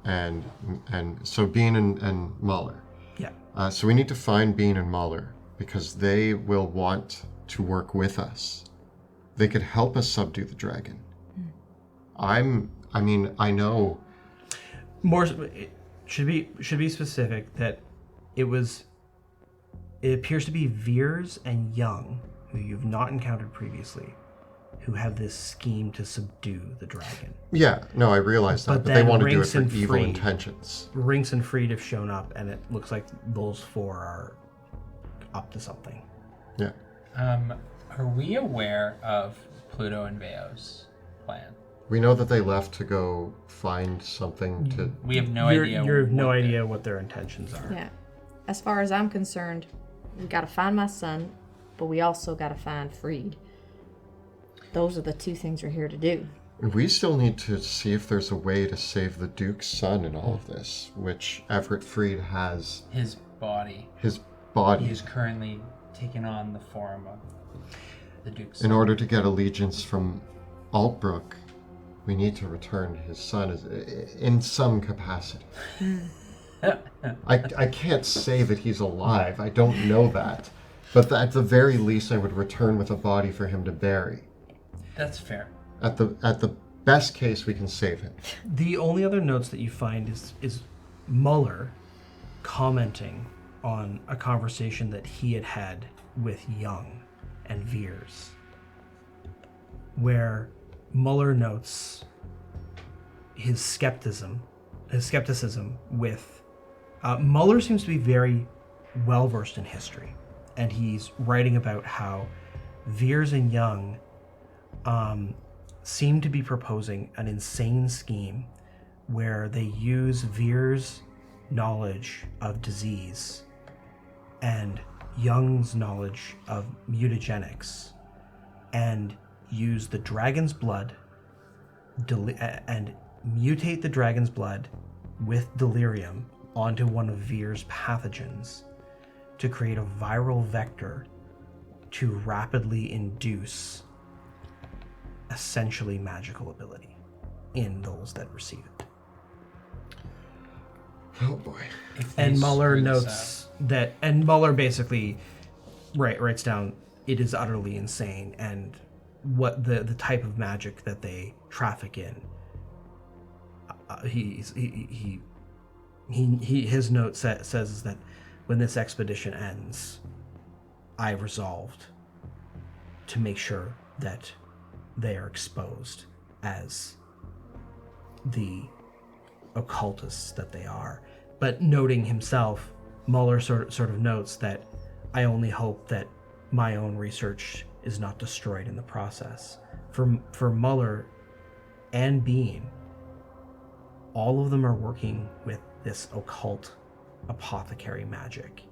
and so Bean and Muller. Yeah. So we need to find Bean and Muller because they will want to work with us. They could help us subdue the dragon. I know. More should be specific that it appears to be Veers and Young, who you've not encountered previously, who have this scheme to subdue the dragon. Yeah, no, I realize that, but they want to do it for evil intentions. Rinks and Freed have shown up, and it looks like those 4 are up to something. Yeah. Are we aware of Pluto and Veo's plan? We know that they left to go find something to... We have no idea. You have no idea what their intentions are. Yeah. As far as I'm concerned, we gotta find my son, but we also gotta find Freed. Those are the 2 things we're here to do. We still need to see if there's a way to save the Duke's son in all of this, which Everett Freed has... His body. His body. He is currently taking on the form of the Duke's In son. order to get allegiance from Altbrook, we need to return his son in some capacity. I can't say that he's alive. I don't know that. But at the very least, I would return with a body for him to bury. That's fair. At the best case, we can save him. The only other notes that you find is Muller commenting on a conversation that he had had with Young and Veers, where Muller notes his skepticism with Muller seems to be very well versed in history, and he's writing about how Veers and Young seem to be proposing an insane scheme where they use Veers' knowledge of disease and Young's knowledge of mutagenics and use the dragon's blood and mutate the dragon's blood with delirium onto one of Veers' pathogens to create a viral vector to rapidly induce essentially magical ability in those that receive it. Oh boy. And Muller notes that, and Muller basically writes down it is utterly insane, and what the type of magic that they traffic in. His note says is that when this expedition ends, I resolved to make sure that they are exposed as the occultists that they are. But noting himself, Muller sort of notes that I only hope that my own research is not destroyed in the process. For Muller and Bean, all of them are working with this occult apothecary magic.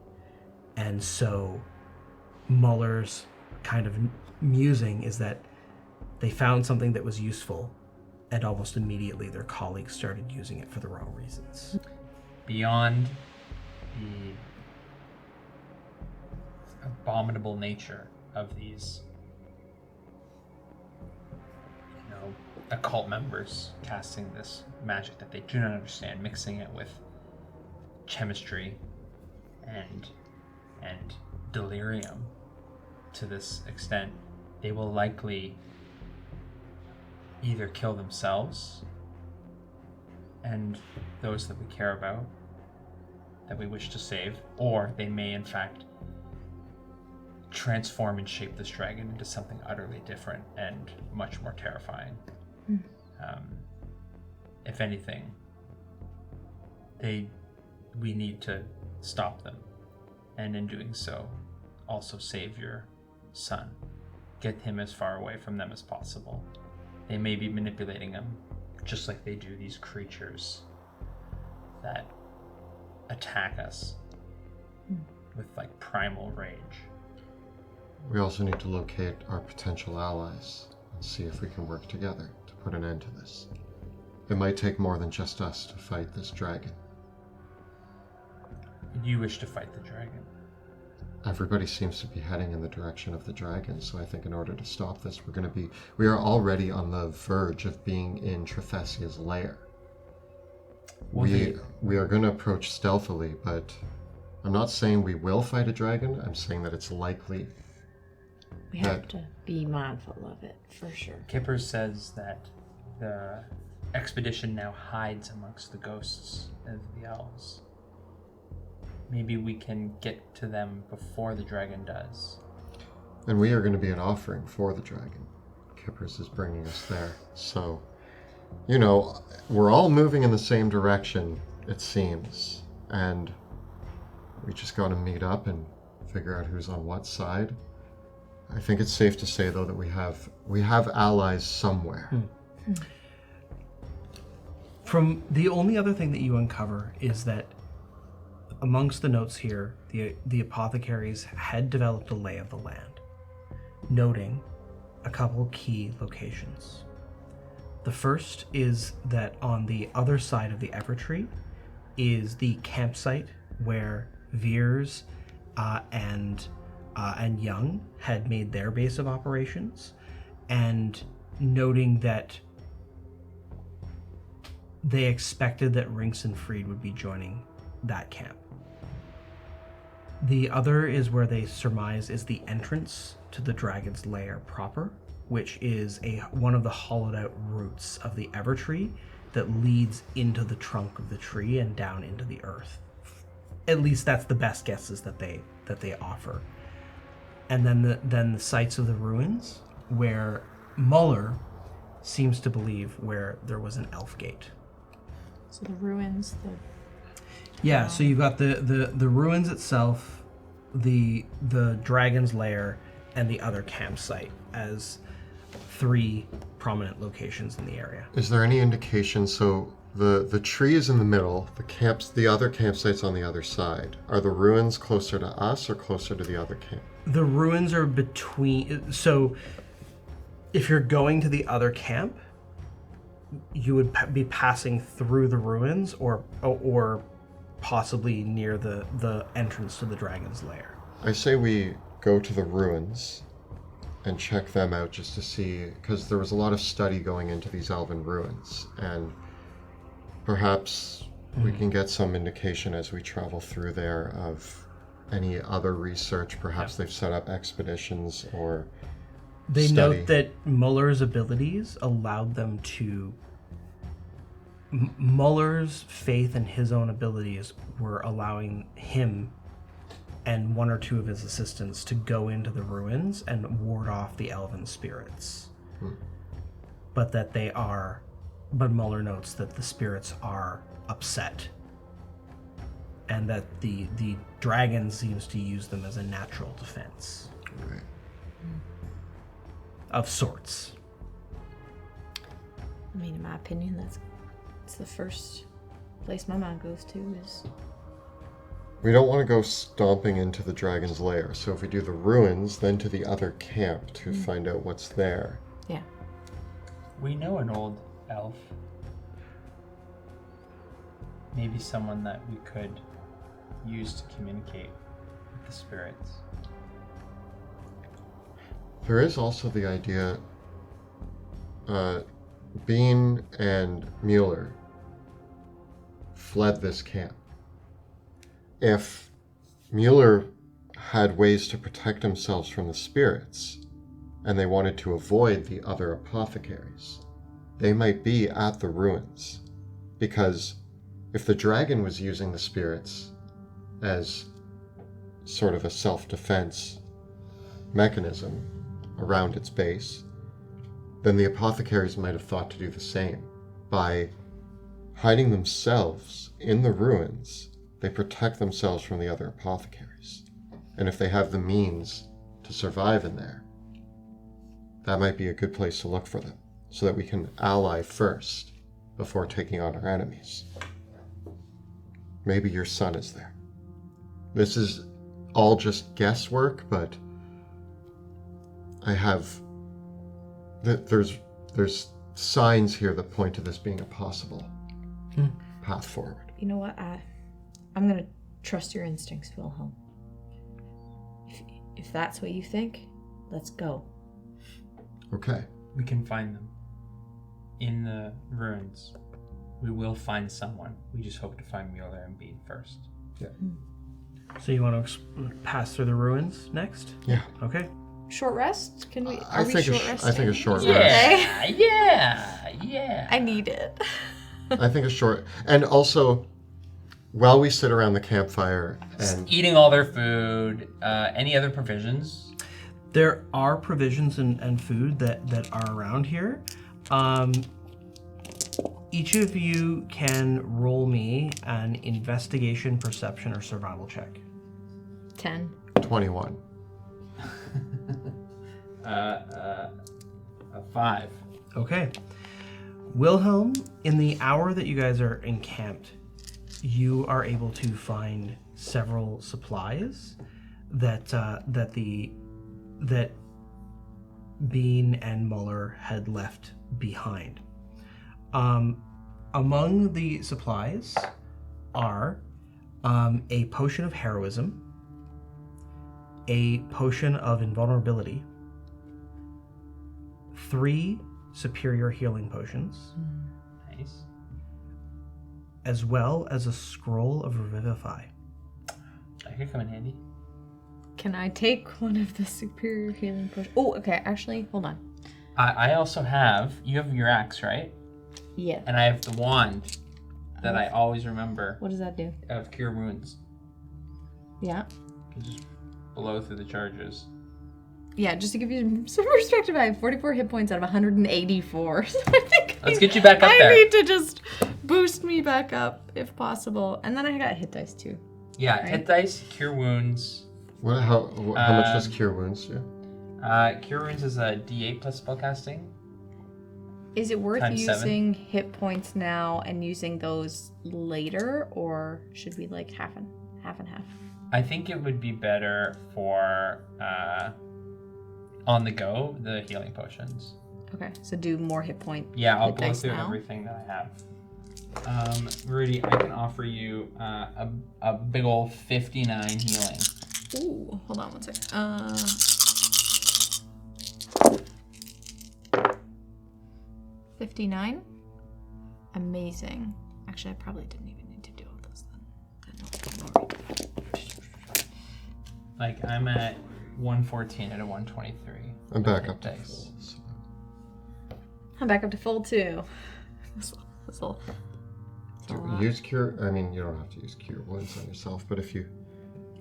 And so Muller's kind of musing is that they found something that was useful, and almost immediately their colleagues started using it for the wrong reasons. Beyond the abominable nature of these, occult members casting this magic that they do not understand, mixing it with chemistry and delirium to this extent, they will likely either kill themselves and those that we care about, that we wish to save, or they may in fact transform and shape this dragon into something utterly different and much more terrifying. If anything, we need to stop them, and in doing so, also save your son. Get him as far away from them as possible. They may be manipulating him, just like they do these creatures that attack us with like primal rage. We also need to locate our potential allies and see if we can work together to put an end to this. It might take more than just us to fight this dragon. You wish to fight the dragon? Everybody seems to be heading in the direction of the dragon, so I think in order to stop this, we are already on the verge of being in Trefesia's lair. We are going to approach stealthily, but I'm not saying we will fight a dragon. I'm saying that it's likely. We have to be mindful of it, for sure. Kipper says that the expedition now hides amongst the ghosts of the elves. Maybe we can get to them before the dragon does. And we are going to be an offering for the dragon. Kippers is bringing us there. So, we're all moving in the same direction, it seems. And we just got to meet up and figure out who's on what side. I think it's safe to say, though, that we have allies somewhere. From the only other thing that you uncover is that amongst the notes here, the apothecaries had developed a lay of the land, noting a couple key locations. The first is that on the other side of the Evertree is the campsite where Veers and Young had made their base of operations, and noting that they expected that Rinks and Freed would be joining that camp. The other is where they surmise is the entrance to the dragon's lair proper, which is one of the hollowed out roots of the Evertree that leads into the trunk of the tree and down into the earth. At least that's the best guesses that they offer. And then the sites of the ruins, where Muller seems to believe where there was an elf gate. So the ruins, Yeah, so you've got the ruins itself, the dragon's lair, and the other campsite as 3 prominent locations in the area. Is there any indication? So the tree is in the middle. The other campsite's on the other side. Are the ruins closer to us or closer to the other camp? The ruins are between. So, if you're going to the other camp, you would be passing through the ruins, or possibly near the entrance to the dragon's lair. I say we go to the ruins and check them out just to see, because there was a lot of study going into these elven ruins, and perhaps we can get some indication as we travel through there of any other research. Perhaps they've set up expeditions or They study. note that Muller's abilities allowed them to. Muller's faith in his own abilities were allowing him and 1 or 2 of his assistants to go into the ruins and ward off the elven spirits. But Muller notes that the spirits are upset, and that the dragon seems to use them as a natural defense. Right. Of sorts. I mean, in my opinion, it's the first place my mind goes to is... We don't want to go stomping into the dragon's lair, so if we do the ruins, then to the other camp to find out what's there. Yeah. We know an old elf. Maybe someone that we could use to communicate with the spirits. There is also the idea, Bean and Mueller fled this camp. If Mueller had ways to protect themselves from the spirits, and they wanted to avoid the other apothecaries, they might be at the ruins. Because if the dragon was using the spirits as sort of a self-defense mechanism around its base, then the apothecaries might have thought to do the same. By hiding themselves in the ruins, they protect themselves from the other apothecaries. And if they have the means to survive in there, that might be a good place to look for them, so that we can ally first before taking on our enemies. Maybe your son is there. This is all just guesswork, but I have there's signs here that point to this being a possible path forward. You know what? I'm gonna trust your instincts, Wilhelm. If that's what you think, let's go. Okay. We can find them. In the ruins, we will find someone. We just hope to find Mueller and Bean first. Yeah. So you want to pass through the ruins next? Yeah. Okay. Short rest? Can we? I think a short rest. Yeah. I need it. I think a short, and also while we sit around the campfire and Eating all their food. Any other provisions? There are provisions and food that are around here. Each of you can roll me an investigation, perception, or survival check. 10. 21. A 5. Okay. Wilhelm, in the hour that you guys are encamped, you are able to find several supplies that Bean and Muller had left behind. Among the supplies are a potion of heroism, a potion of invulnerability, 3 superior healing potions, Nice. as well as a scroll of revivify. That could come in handy. Can I take one of the superior healing potions? Oh, okay. Actually, hold on. I also have, you have your axe, right? Yeah. And I have the wand that I always remember What does that do? of Cure Wounds. Yeah. You just blow through the charges. Yeah, just to give you some perspective, I have 44 hit points out of 184. So I think Let's get you back up there. I need to just boost me back up if possible. And then I got hit dice too. Yeah, Right. hit dice, Cure Wounds. How much does Cure Wounds do? Cure Wounds is a D8 plus spellcasting. Is it worth Times using hit points now and using those later, or should we like half and half? I think it would be better for on the go, the healing potions. Okay, so do more hit point. Yeah, I'll hit blow dice through now. everything that I have. Rudy, I can offer you a big old 59 healing. Ooh, hold on one sec. 59. Amazing. Actually, I probably didn't even need to do all those then. Like, I'm at 114 out of 123. I'm back Hit up to dice. full. So. I'm back up to full too. Use Cure. I mean, you don't have to use Cure Wounds on yourself, but if you,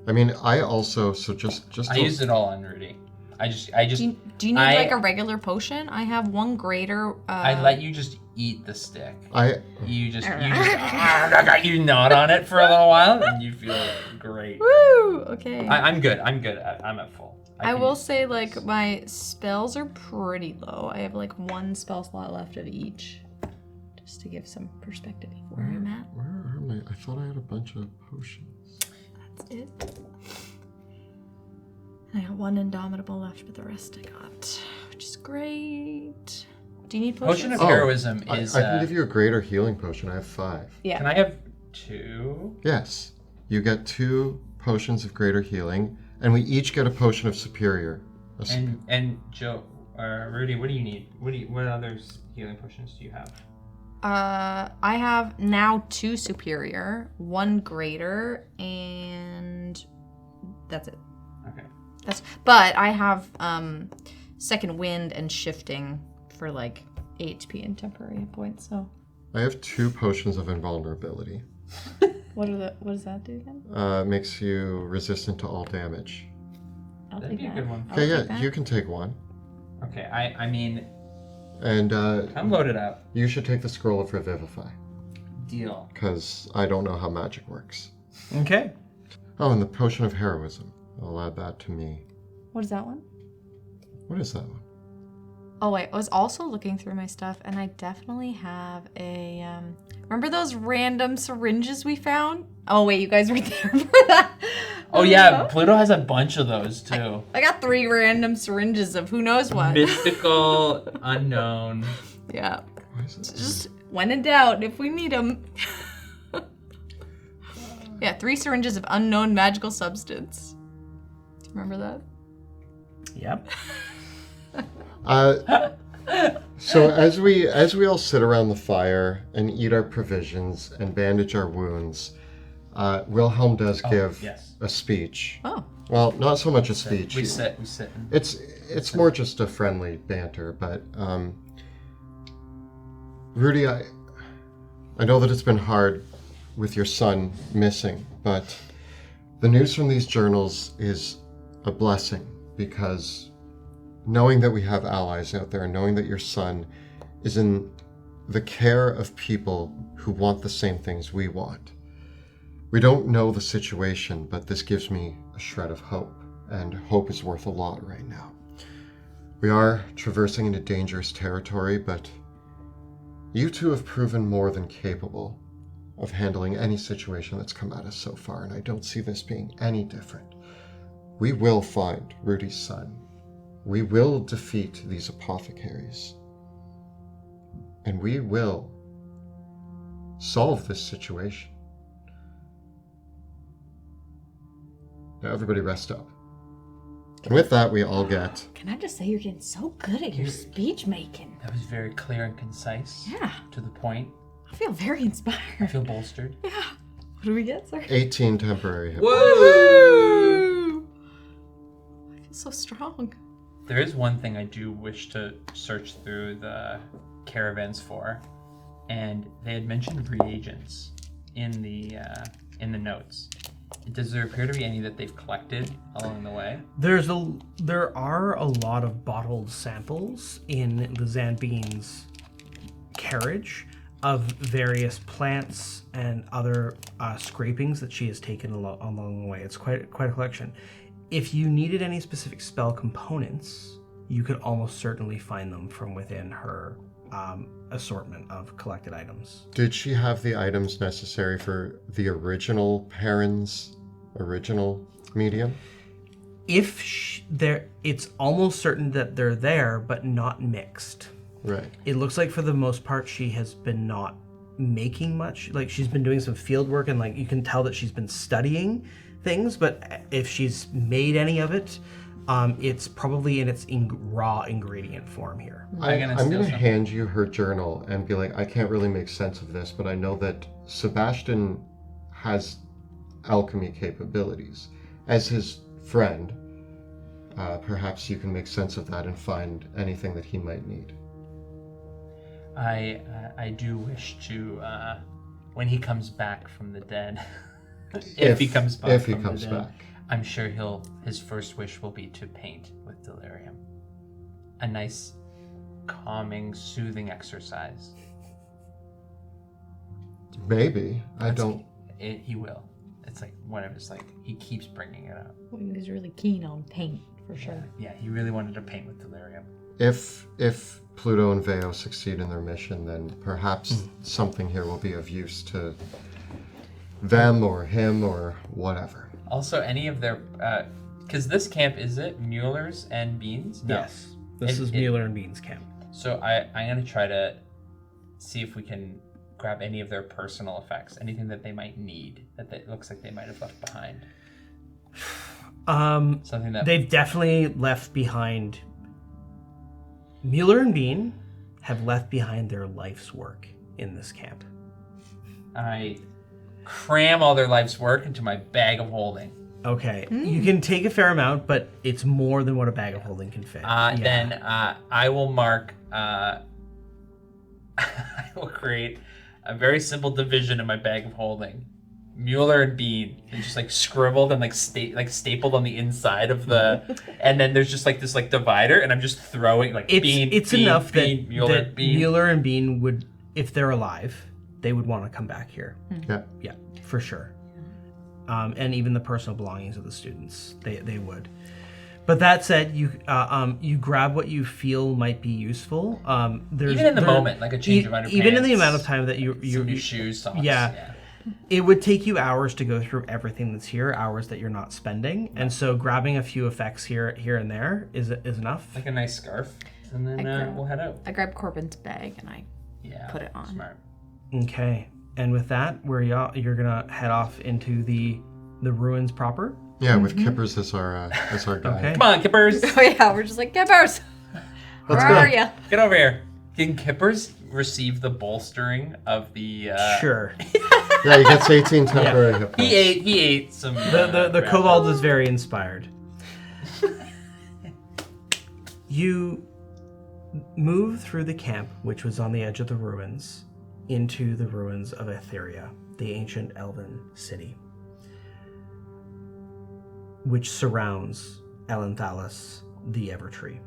I mean, I also just. I used it all on Rudy. I just. Do you need like a regular potion? I have one greater. I let you just eat the stick. You just you nod on it for a little while, and you feel great. Woo! Okay. I'm good. I'm at full. I will say, like, my spells are pretty low. I have like one spell slot left of each, just to give some perspective of where I'm at. Where are my? I thought I had a bunch of potions. That's it. I got one indomitable left, but the rest I got, which is great. Do you need potions? Potion of Heroism is. I can give you a greater healing potion. I have 5. Yeah. Can I have 2? Yes, you get 2 potions of greater healing, and we each get a potion of superior. And Joe, Rudy, what do you need? What other healing potions do you have? I have now 2 superior, 1 greater, and that's it. Okay. But I have second wind and shifting for like HP and temporary hit points. So I have 2 potions of invulnerability. what does that do again? Makes you resistant to all damage. That'd be a good one. Okay, yeah, you can take one. Okay, I mean, And I'm loaded up. you should take the scroll of revivify, Deal. because I don't know how magic works. Okay. Oh, and the potion of heroism. I'll add that to me. What is that one? What is that one? Oh wait, I was also looking through my stuff, and I definitely have a. Remember those random syringes we found? Oh wait, you guys were there for that. Oh yeah, Pluto has a bunch of those too. I got 3 random syringes of who knows what. Mystical, unknown. Yeah. Why is it? Just when in doubt, if we need them. Yeah, 3 syringes of unknown magical substance. Do you remember that? Yep. So as we all sit around the fire and eat our provisions and bandage our wounds, Wilhelm does give yes. a speech. Oh. Well, not so much a speech. We sit. It's more just a friendly banter, but Rudy, I know that it's been hard with your son missing, but the news from these journals is a blessing, because knowing that we have allies out there, knowing that your son is in the care of people who want the same things we want. We don't know the situation, but this gives me a shred of hope, and hope is worth a lot right now. We are traversing into dangerous territory, but you two have proven more than capable of handling any situation that's come at us so far, and I don't see this being any different. We will find Rudy's son. We will defeat these apothecaries. And we will solve this situation. Now everybody rest up. And with that, we all get... Can I just say you're getting so good at your speech making? That was very clear and concise. Yeah. To the point. I feel very inspired. I feel bolstered. Yeah. What do we get, sir? 18 temporary hit. Woo! So strong. There is one thing I do wish to search through the caravans for, and they had mentioned reagents in the notes. Does there appear to be any that they've collected along the way? There are a lot of bottled samples in the Zanbine's carriage of various plants and other scrapings that she has taken along the way. It's quite a collection. If you needed any specific spell components, you could almost certainly find them from within her assortment of collected items. Did she have the items necessary for the original Perrin's original medium? It's almost certain that they're there, but not mixed. Right. It looks like for the most part she has been not making much. Like she's been doing some field work, and like you can tell that she's been studying things, but if she's made any of it, it's probably in its raw ingredient form here. I'm going to hand you her journal and be like, I can't really make sense of this, but I know that Sebastian has alchemy capabilities. As his friend, perhaps you can make sense of that and find anything that he might need. I do wish to, when he comes back from the dead, if he comes back, I'm sure his first wish will be to paint with delirium. A nice, calming, soothing exercise. Maybe. He will. It's like whatever. It's like he keeps bringing it up. Well, he was really keen on paint, for sure. Yeah, he really wanted to paint with delirium. If Pluto and Veo succeed in their mission, then perhaps something here will be of use to them or him or whatever. Also, any of their, because this camp, is it Mueller's and Beans? No. Yes, this is Mueller and Bean's camp. So I'm going to try to see if we can grab any of their personal effects, anything that they might need, that it looks like they might have left behind. Something that they've definitely left behind. Mueller and Bean have left behind their life's work in this camp. I cram all their life's work into my bag of holding. Okay, you can take a fair amount, but it's more than what a bag of holding can fit. Then I will mark. I will create a very simple division in my bag of holding. Mueller and Bean, and just like scribbled and like stapled on the inside of the, and then there's just like this like divider, and I'm just throwing like Bean. It's Bean, enough Bean, that Mueller and Bean would, if they're alive, they would want to come back here. Yeah, for sure. And even the personal belongings of the students, they would. But that said, you grab what you feel might be useful. Even in the moment, like a change of underpants. Even in the amount of time that you new shoes, socks. Yeah. It would take you hours to go through everything that's here, hours that you're not spending. And so grabbing a few effects here and there is enough. Like a nice scarf, and then we'll head out. I grabbed Corbin's bag and I put it on. Smart. Okay. And with that, you're gonna head off into the ruins proper. Yeah, with Kippers as our guide. Okay. Come on, Kippers. Oh yeah, we're just like, Kippers! Where are you? Get over here. Can Kippers receive the bolstering of the... Sure. Yeah, he gets 18 temporary hit points. He ate some... The kobold is very inspired. You move through the camp, which was on the edge of the ruins, into the ruins of Etheria, the ancient elven city, which surrounds Elenthalis, the Evertree.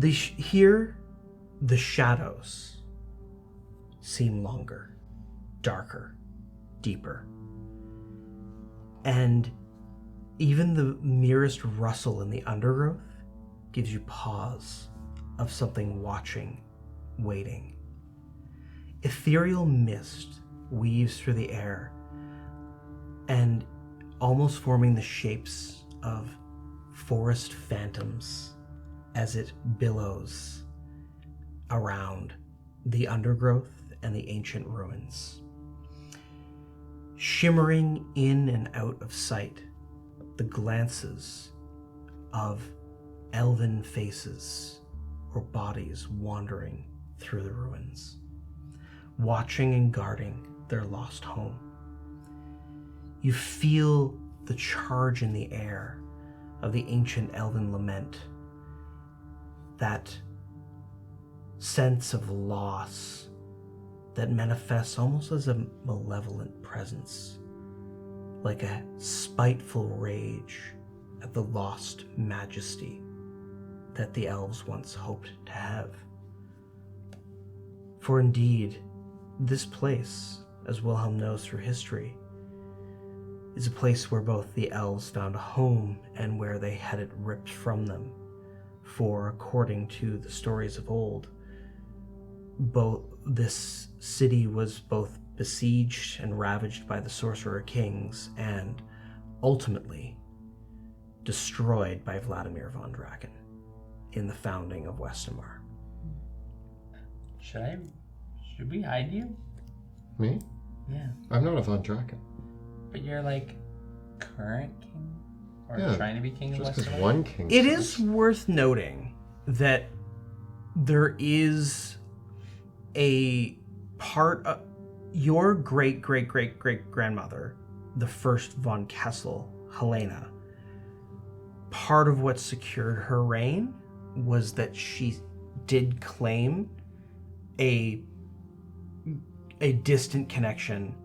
Here, the shadows seem longer, darker, deeper. And even the merest rustle in the undergrowth gives you pause of something watching, waiting. Ethereal mist weaves through the air and almost forming the shapes of forest phantoms as it billows around the undergrowth and the ancient ruins. Shimmering in and out of sight, the glances of elven faces or bodies wandering through the ruins, watching and guarding their lost home. You feel the charge in the air of the ancient elven lament. That sense of loss that manifests almost as a malevolent presence, like a spiteful rage at the lost majesty that the elves once hoped to have. For indeed, this place, as Wilhelm knows through history, is a place where both the elves found a home and where they had it ripped from them. For according to the stories of old, this city was both besieged and ravaged by the Sorcerer Kings and ultimately destroyed by Vladimir von Draken in the founding of Westermar. Should we hide you? Me? Yeah. I'm not a Von Draken. But you're like current king? Or Yeah, trying to be king of Just because Westermar? one king. It says- is worth noting that there is a part of your great-great-great-great-grandmother, the first von Kessel, Helena. Part of what secured her reign was that she did claim a distant connection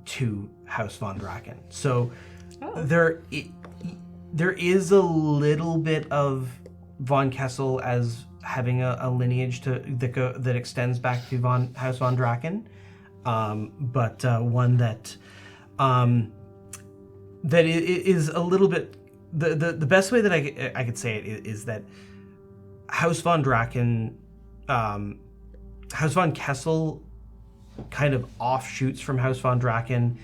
to House von Draken. So there is a little bit of von Kessel as having a lineage that extends back to House von Draken, but one that is a little bit. The best way that I could say it is that House von Draken, House von Kessel, kind of offshoots from House von Draken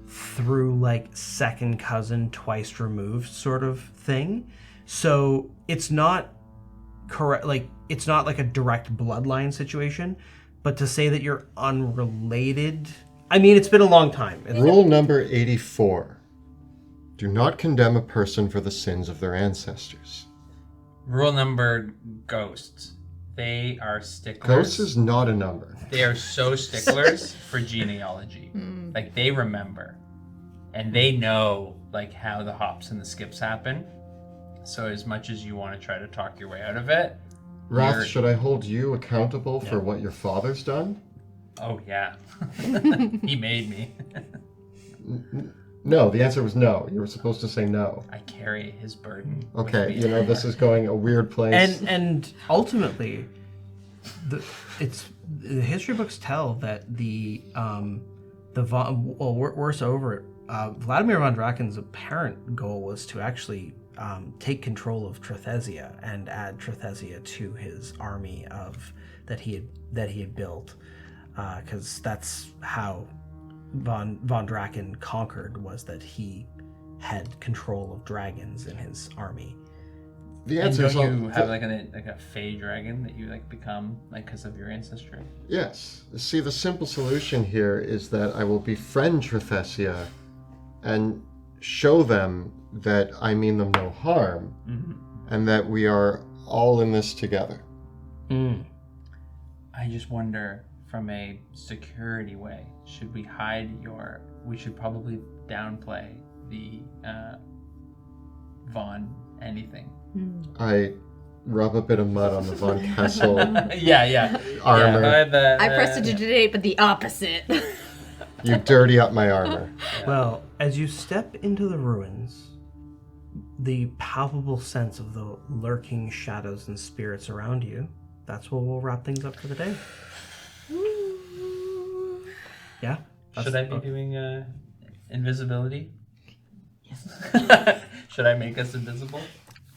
through like second cousin, twice removed sort of thing. So it's not correct. Like it's not like a direct bloodline situation. But to say that you're unrelated, I mean, it's been a long time. Rule number 84. Do not condemn a person for the sins of their ancestors. Rule number ghosts. They are sticklers. Ghost is not a number. They are so sticklers for genealogy. Like they remember. And they know like how the hops and the skips happen. So as much as you want to try to talk your way out of it. Wrath, should I hold you accountable for what your father's done? Oh yeah. He made me. No, the answer was no. You were supposed to say no. I carry his burden. Okay, with me. this is going a weird place. And ultimately, the history books tell that worse over it, Vladimir von Draken's apparent goal was to actually take control of Trethesia and add Trethesia to his army that he had built, because that's how von Draken conquered, was that he had control of dragons in his army. The And answer is don't you have like a fey dragon that you like become like because of your ancestry? yes. See, the simple solution here is that I will befriend Trethesia and show them that I mean them no harm, and that we are all in this together. I just wonder, from a security way, should we hide we should probably downplay the Von anything. I rub a bit of mud on the Von Kessel Yeah. armor. I prestidigitate, but the opposite. You dirty up my armor. Well, as you step into the ruins, the palpable sense of the lurking shadows and spirits around you, that's where we'll wrap things up for the day. Yeah? Should I be doing invisibility? Yes. Should I make us invisible?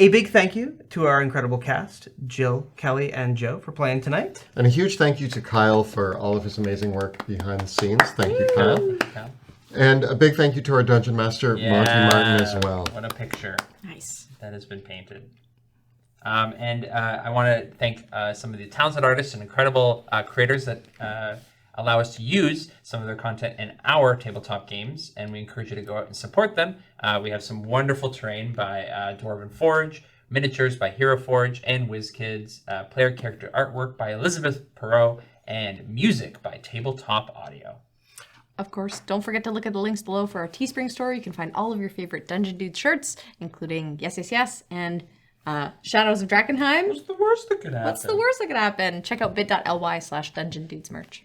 A big thank you to our incredible cast, Jill, Kelly, and Joe, for playing tonight. And a huge thank you to Kyle for all of his amazing work behind the scenes. Thank you, Kyle. Yeah. And a big thank you to our Dungeon Master, Monty Martin, as well. What a picture Nice. that has been painted. And I want to thank some of the talented artists and incredible creators that allow us to use some of their content in our tabletop games, and we encourage you to go out and support them. We have some wonderful terrain by Dwarven Forge, miniatures by Hero Forge and WizKids, player character artwork by Elizabeth Perot, and music by Tabletop Audio. of course, don't forget to look at the links below for our Teespring store. You can find all of your favorite Dungeon Dude shirts, including Yes, Yes, Yes, and Shadows of Drakkenheim. What's the worst that could happen? What's the worst that could happen? Check out bit.ly/Dungeon Dudes merch.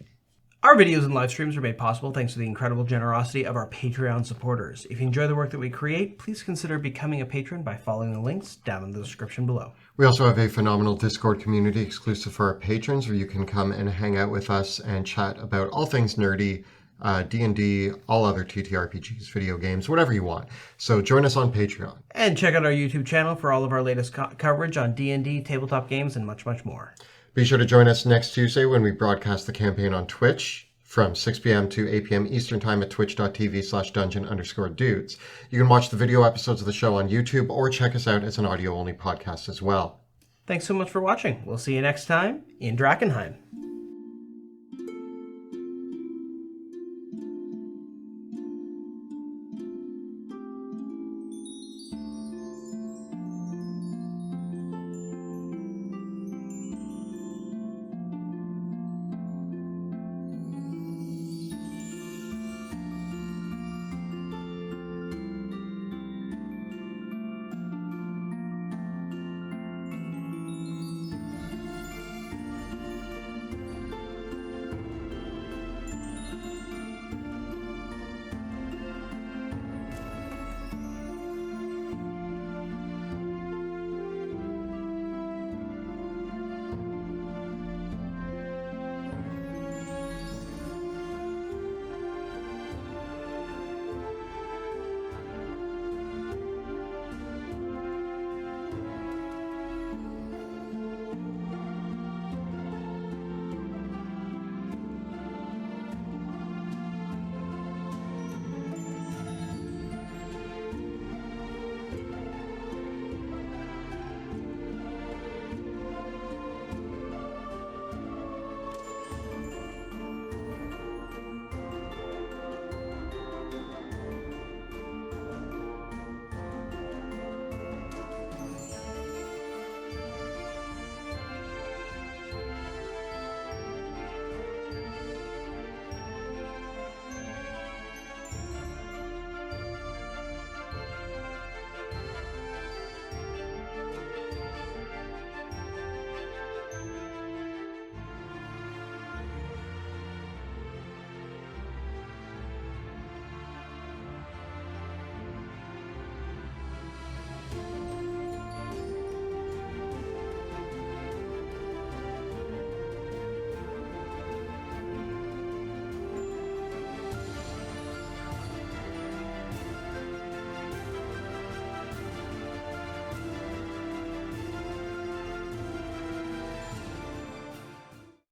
Our videos and live streams are made possible thanks to the incredible generosity of our Patreon supporters. If you enjoy the work that we create, please consider becoming a patron by following the links down in the description below. We also have a phenomenal Discord community exclusive for our patrons where you can come and hang out with us and chat about all things nerdy, D&D, all other TTRPGs, video games, whatever you want. So join us on Patreon. And check out our YouTube channel for all of our latest coverage on D&D, tabletop games, and much, much more. Be sure to join us next Tuesday when we broadcast the campaign on Twitch from 6 p.m. to 8 p.m. Eastern Time at twitch.tv/dungeon_dudes. You can watch the video episodes of the show on YouTube or check us out as an audio-only podcast as well. Thanks so much for watching. We'll see you next time in Drakkenheim.